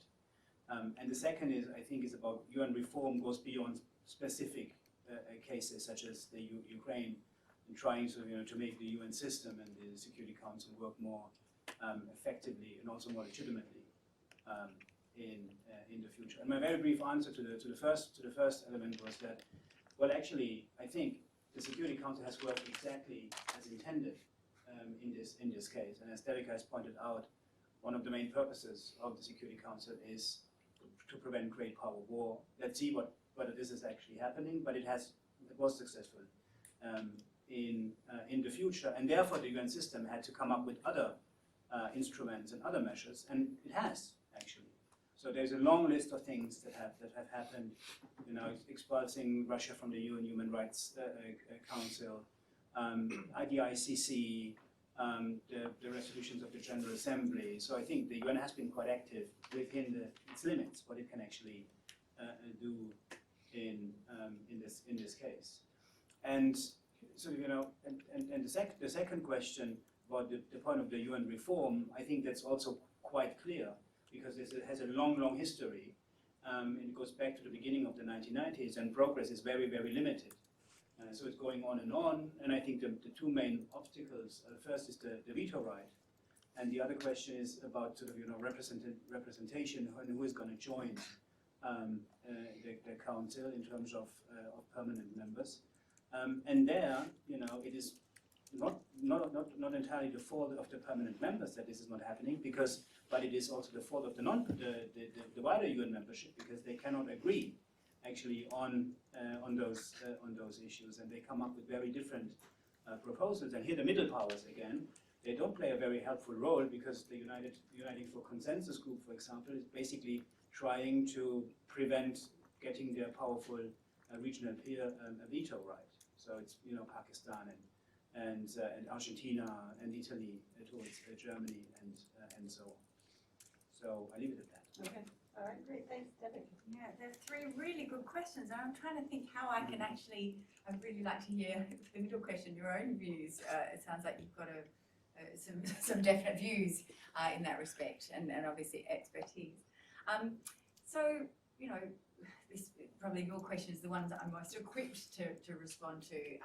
And the second is about UN reform goes beyond specific cases such as the Ukraine, and trying to make the UN system and the Security Council work more effectively and also more legitimately in the future. And my very brief answer to the first element was that, well, actually, I think the Security Council has worked exactly as intended in this case. And as Devika has pointed out, one of the main purposes of the Security Council is to prevent great power war. Let's see whether this is actually happening, but it was successful in the future, and therefore the UN system had to come up with other instruments and other measures, and it has actually. So there's a long list of things that have happened. Expulsing Russia from the UN Human Rights Council, the ICC, the resolutions of the General Assembly. So I think the UN has been quite active within its limits, what it can actually do in this case. And so and the second question, about the point of the UN reform, I think that's also quite clear, because it has a long, long history. And it goes back to the beginning of the 1990s, and progress is very, very limited. So it's going on, and I think the two main obstacles, first is the veto right, and the other question is about sort of, representation, and who is going to join the council in terms of permanent members. And there, it is not entirely the fault of the permanent members that this is not happening, but it is also the fault of the wider UN membership, because they cannot agree actually on those issues, and they come up with very different proposals. And here the middle powers again, they don't play a very helpful role, because the Uniting for Consensus group, for example, is basically trying to prevent getting their powerful regional peer a veto right. So it's Pakistan and Argentina and Italy towards Germany and so on. So I leave it at that. Okay, all right, great, thanks, Devika. Yeah, there's three really good questions, and I'm trying to think how I can actually. I'd really like to hear the middle question, your own views. It sounds like you've got some definite views in that respect, and obviously expertise. So this probably your question is the ones that I'm most equipped to respond to.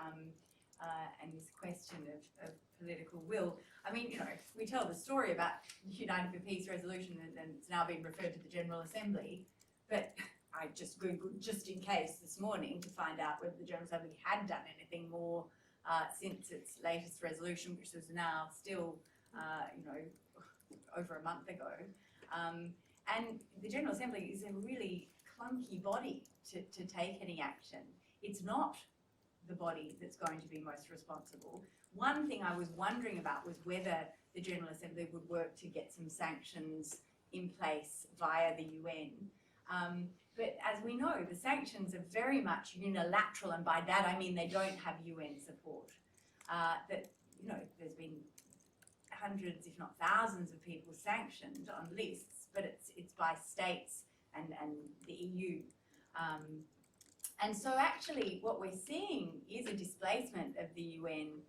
And this question of political will. I mean, we tell the story about the United for Peace resolution, and it's now been referred to the General Assembly, but I just Googled just in case this morning to find out whether the General Assembly had done anything more since its latest resolution, which was now still, over a month ago. And the General Assembly is a really clunky body to take any action. It's not the body that's going to be most responsible. One thing I was wondering about was whether the General Assembly would work to get some sanctions in place via the UN. But as we know, the sanctions are very much unilateral, and by that I mean they don't have UN support. There's been hundreds, if not thousands, of people sanctioned on lists, but it's by states and the EU. And so actually what we're seeing is a displacement of the UN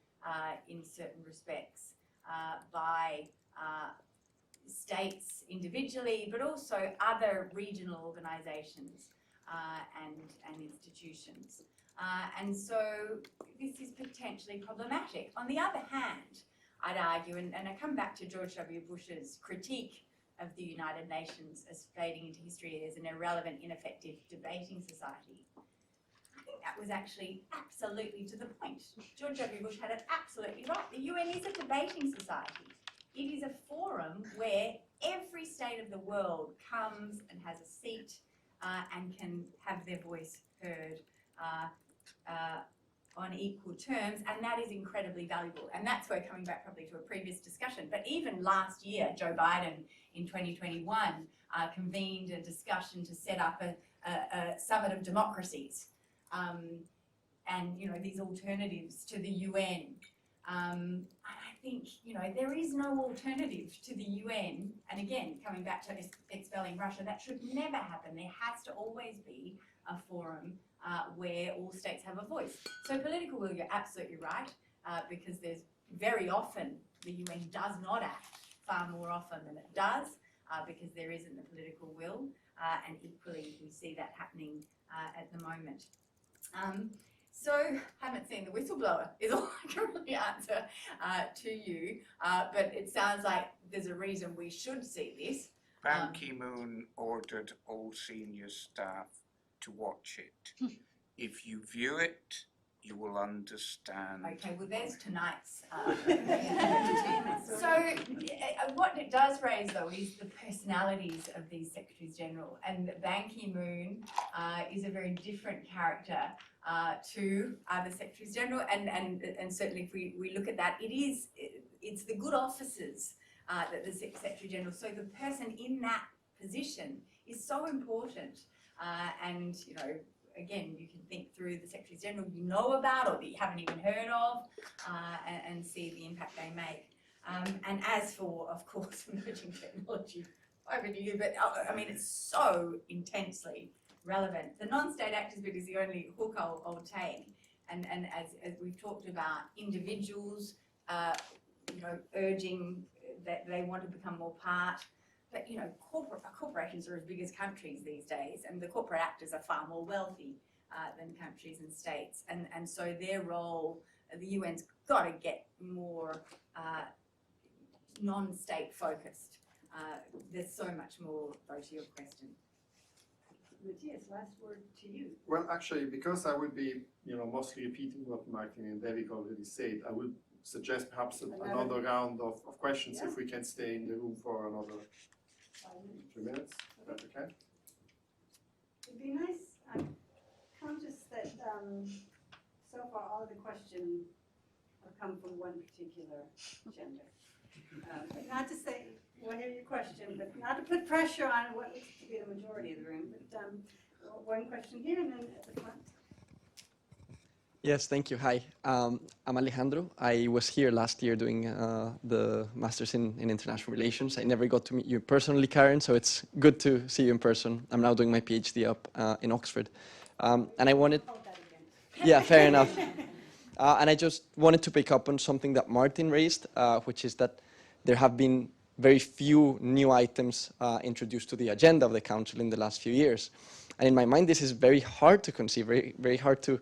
in certain respects by states individually, but also other regional organisations and institutions. And so this is potentially problematic. On the other hand, I'd argue, and I come back to George W. Bush's critique of the United Nations as fading into history as an irrelevant, ineffective debating society. That was actually absolutely to the point. George W. Bush had it absolutely right. The UN is a debating society. It is a forum where every state of the world comes and has a seat and can have their voice heard on equal terms, and that is incredibly valuable. And that's where, coming back probably to a previous discussion, but even last year, Joe Biden in 2021 convened a discussion to set up a summit of democracies. And these alternatives to the UN. I think there is no alternative to the UN. And again, coming back to expelling Russia, that should never happen. There has to always be a forum where all states have a voice. So political will, you're absolutely right, because there's very often the UN does not act, far more often than it does, because there isn't the political will, and equally we see that happening at the moment. So, haven't seen the whistleblower is all I can really answer to you, but it sounds like there's a reason we should see this. Ban Ki-moon ordered all senior staff to watch it. If you view it, you will understand. Okay, well there's tonight's So what it does raise though is the personalities of these Secretaries General, and Ban Ki-moon is a very different character to other Secretaries General, and certainly if we look at that, it's the good officers that the Secretary General, so the person in that position is so important, and again, you can think through the Secretaries General you know about or that you haven't even heard of, and see the impact they make. And as for, of course, emerging technology, over to you, but I mean, it's so intensely relevant. The non-state actors bit is the only hook I'll take, and as we've talked about, individuals, urging that they want to become more part. But corporations are as big as countries these days, and the corporate actors are far more wealthy than countries and states, and so their role, the UN's got to get more non-state focused. There's so much more, though, to your question. Mathias, last word to you. Well, actually, because I would be, mostly repeating what Martin and Devika already said, I would suggest perhaps another round of questions, if we can stay in the room for another 2 minutes. Is that okay? It'd be nice. I'm conscious that so far all of the questions have come from one particular gender. But not to say, we'll hear your question, but not to put pressure on what looks to be the majority of the room. But one question here, and then at the front. Yes, thank you. Hi, I'm Alejandro. I was here last year doing the Masters in International Relations. I never got to meet you personally, Karen, so it's good to see you in person. I'm now doing my PhD up in Oxford. And I wanted... Yeah, fair enough. And I just wanted to pick up on something that Martin raised, which is that there have been very few new items introduced to the agenda of the Council in the last few years. And in my mind, this is very hard to conceive, very hard to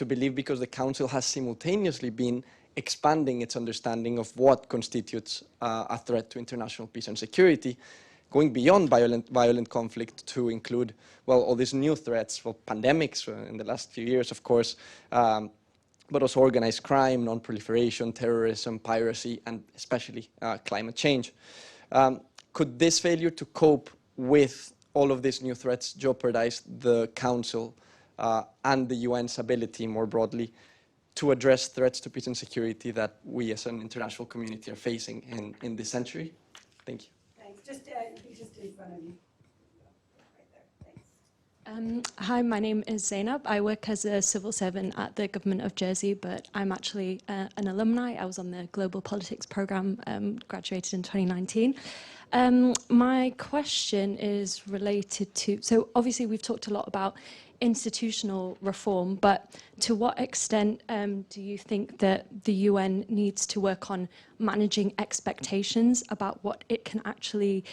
believe, because the Council has simultaneously been expanding its understanding of what constitutes a threat to international peace and security, going beyond violent conflict to include, well, all these new threats, for pandemics in the last few years, of course, but also organized crime, non-proliferation, terrorism, piracy, and especially climate change. Could this failure to cope with all of these new threats jeopardize the Council and the UN's ability, more broadly, to address threats to peace and security that we as an international community are facing in this century? Thank you. Thanks. Just in front of you. Right there. Thanks. Hi, my name is Zainab. I work as a civil servant at the Government of Jersey, but I'm actually an alumni. I was on the Global Politics program, graduated in 2019. My question is related to, so obviously we've talked a lot about institutional reform, but to what extent do you think that the UN needs to work on managing expectations about what it can actually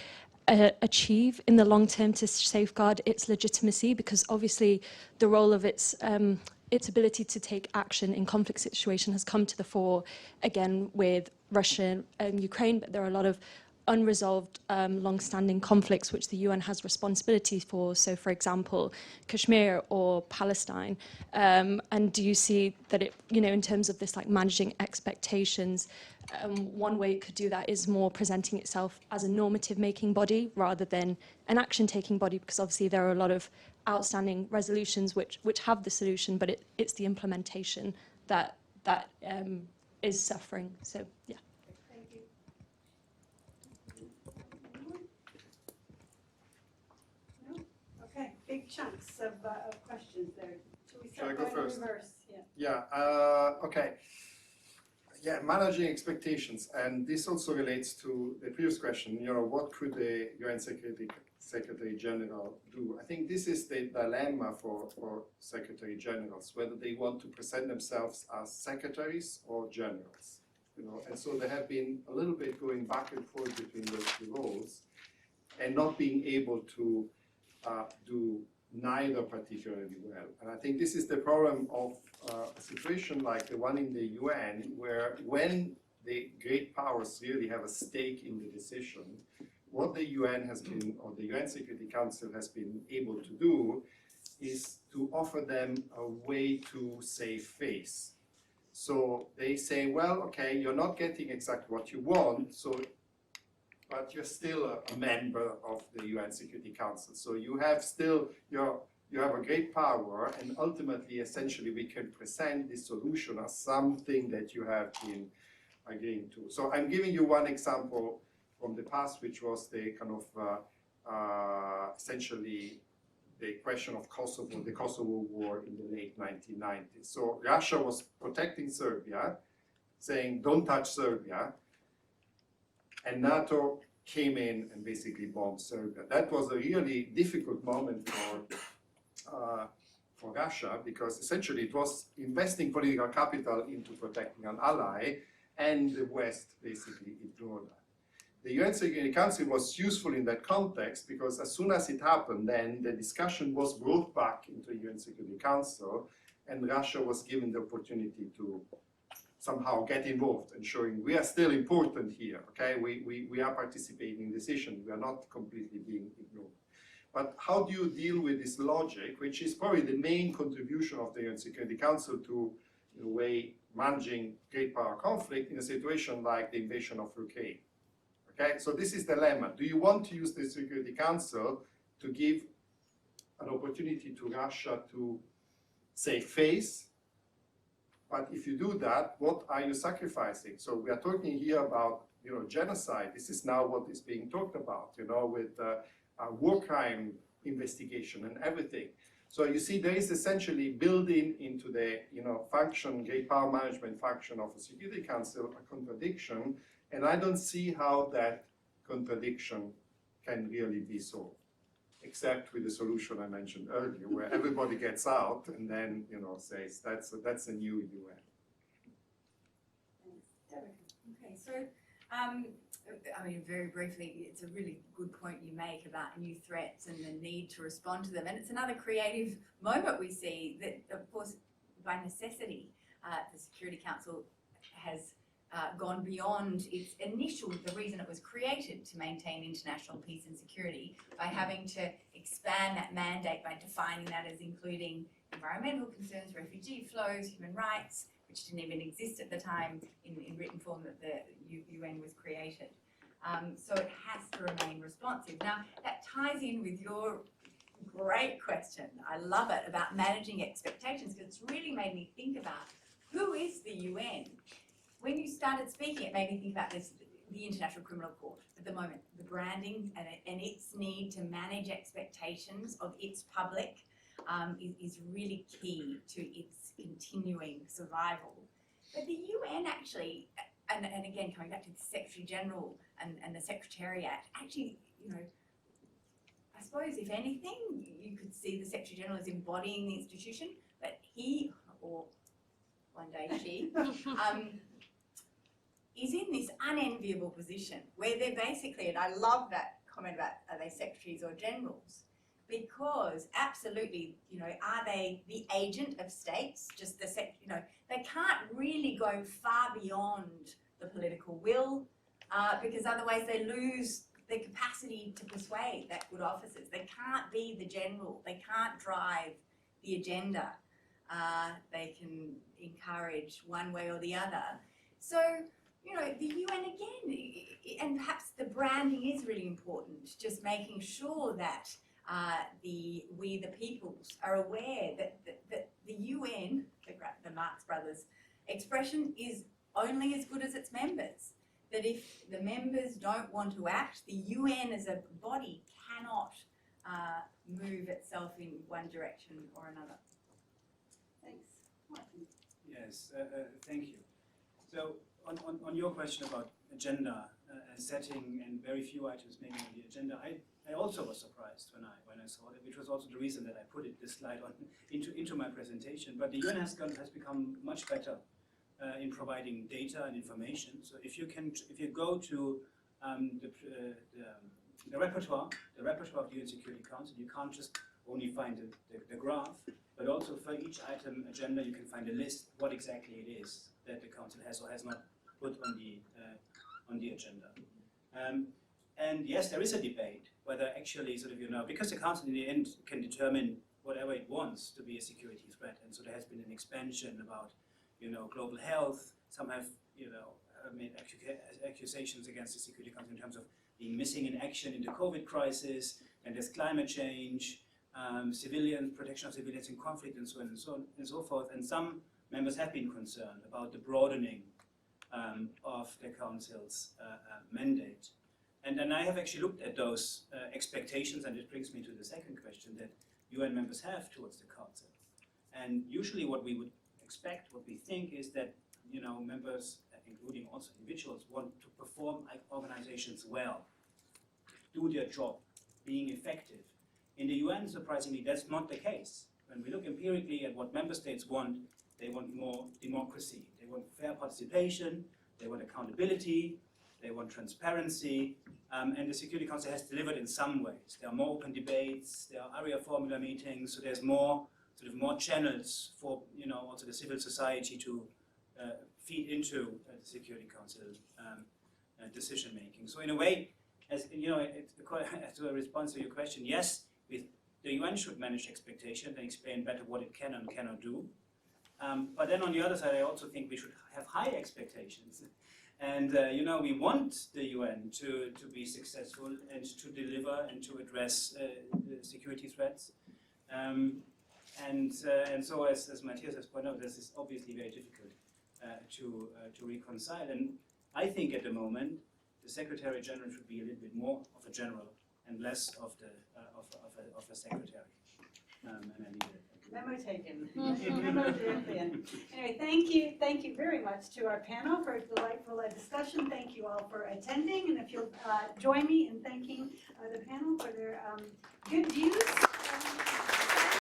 achieve in the long term to safeguard its legitimacy? Because obviously the role of its ability to take action in conflict situation has come to the fore again with Russia and Ukraine, but there are a lot of unresolved long-standing conflicts which the UN has responsibility for, so for example Kashmir or Palestine, and do you see that it, in terms of this like managing expectations, one way it could do that is more presenting itself as a normative making body rather than an action taking body, because obviously there are a lot of outstanding resolutions which have the solution, but it's the implementation that is suffering. So yeah. Okay, big chunks of questions there. Shall I go first? Reverse? Yeah. Yeah, okay. Yeah, managing expectations, and this also relates to the previous question, what could the UN Secretary General do? I think this is the dilemma for Secretary Generals, whether they want to present themselves as secretaries or generals, and so they have been a little bit going back and forth between those two roles and not being able to do neither particularly well. And I think this is the problem of a situation like the one in the UN, where when the great powers really have a stake in the decision, what the UN has been, or the UN Security Council has been able to do, is to offer them a way to save face. So they say, well, okay, you're not getting exactly what you want, but you're still a member of the UN Security Council. So you have still you have a great power, and ultimately, essentially, we can present this solution as something that you have been agreeing to. So I'm giving you one example from the past, which was the kind of essentially the question of Kosovo, the Kosovo War in the late 1990s. So Russia was protecting Serbia, saying, don't touch Serbia. And NATO came in and basically bombed Serbia. That was a really difficult moment for Russia, because essentially it was investing political capital into protecting an ally, and the West basically ignored that. The UN Security Council was useful in that context because as soon as it happened, then the discussion was brought back into the UN Security Council, and Russia was given the opportunity to somehow get involved and showing we are still important here, okay? We are participating in decisions, we are not completely being ignored. But how do you deal with this logic, which is probably the main contribution of the UN Security Council to, in a way, managing great power conflict in a situation like the invasion of Ukraine? Okay, so this is the dilemma. Do you want to use the Security Council to give an opportunity to Russia to save face? But if you do that, what are you sacrificing? So we are talking here about, genocide. This is now what is being talked about, with war crime investigation and everything. So you see, there is essentially building into the, function, great power management function of the Security Council, a contradiction. And I don't see how that contradiction can really be solved, except with the solution I mentioned earlier, where everybody gets out and then, says that's a new UN. Okay, so very briefly, it's a really good point you make about new threats and the need to respond to them. And it's another creative moment we see that, of course, by necessity, the Security Council has gone beyond its initial, the reason it was created to maintain international peace and security, by having to expand that mandate by defining that as including environmental concerns, refugee flows, human rights, which didn't even exist at the time in written form that the UN was created. So it has to remain responsive. Now, that ties in with your great question, I love it, about managing expectations, because it's really made me think about who is the UN? When you started speaking, it made me think about this, the International Criminal Court at the moment, the branding and its need to manage expectations of its public is really key to its continuing survival. But the UN actually, and again, coming back to the Secretary General and the Secretariat, actually, I suppose if anything, you could see the Secretary General as embodying the institution, but he, or one day she, is in this unenviable position where they're basically, and I love that comment about are they secretaries or generals, because absolutely, are they the agent of states? Just the they can't really go far beyond the political will, because otherwise they lose the capacity to persuade that good officers. They can't be the general. They can't drive the agenda. They can encourage one way or the other. So, the UN again, and perhaps the branding is really important, just making sure that we the peoples are aware that the UN, the Marx Brothers expression, is only as good as its members. That if the members don't want to act, the UN as a body cannot move itself in one direction or another. Thanks. Martin. Yes, thank you. So on your question about agenda setting and very few items maybe on the agenda, I also was surprised when I saw it, which was also the reason that I put this slide on into my presentation. But the UN has become much better in providing data and information. So if you go to the repertoire of the UN Security Council, you can't just only find the graph, but also for each item agenda you can find a list what exactly it is that the Council has or has not put on the agenda. And yes, there is a debate whether actually because the Council in the end can determine whatever it wants to be a security threat, and so there has been an expansion about global health. Some have made accusations against the Security Council in terms of being missing in action in the COVID crisis, and there's climate change, protection of civilians in conflict, and so on and so forth. And some members have been concerned about the broadening of the Council's mandate. And then I have actually looked at those expectations, and it brings me to the second question that UN members have towards the Council. And usually what we would expect, what we think, is that members, including also individuals, want to perform organizations well, do their job, being effective. In the UN, surprisingly, that's not the case. When we look empirically at what member states want, they want more democracy. They want fair participation. They want accountability, they want transparency, and the Security Council has delivered in some ways. There are more open debates, there are area formula meetings, so there's more channels for also the civil society to feed into the Security Council decision making. So in a way, as to a response to your question, yes, the UN should manage expectations and explain better what it can and cannot do. But then on the other side, I also think we should have high expectations. And we want the UN to be successful and to deliver and to address the security threats. And so, as Mathias has pointed out, this is obviously very difficult to reconcile. And I think at the moment, the Secretary General should be a little bit more of a general and less of a secretary. And I leave it. Memo taken. Memo directly in. Anyway, thank you very much to our panel for a delightful discussion. Thank you all for attending, and if you'll join me in thanking the panel for their good views.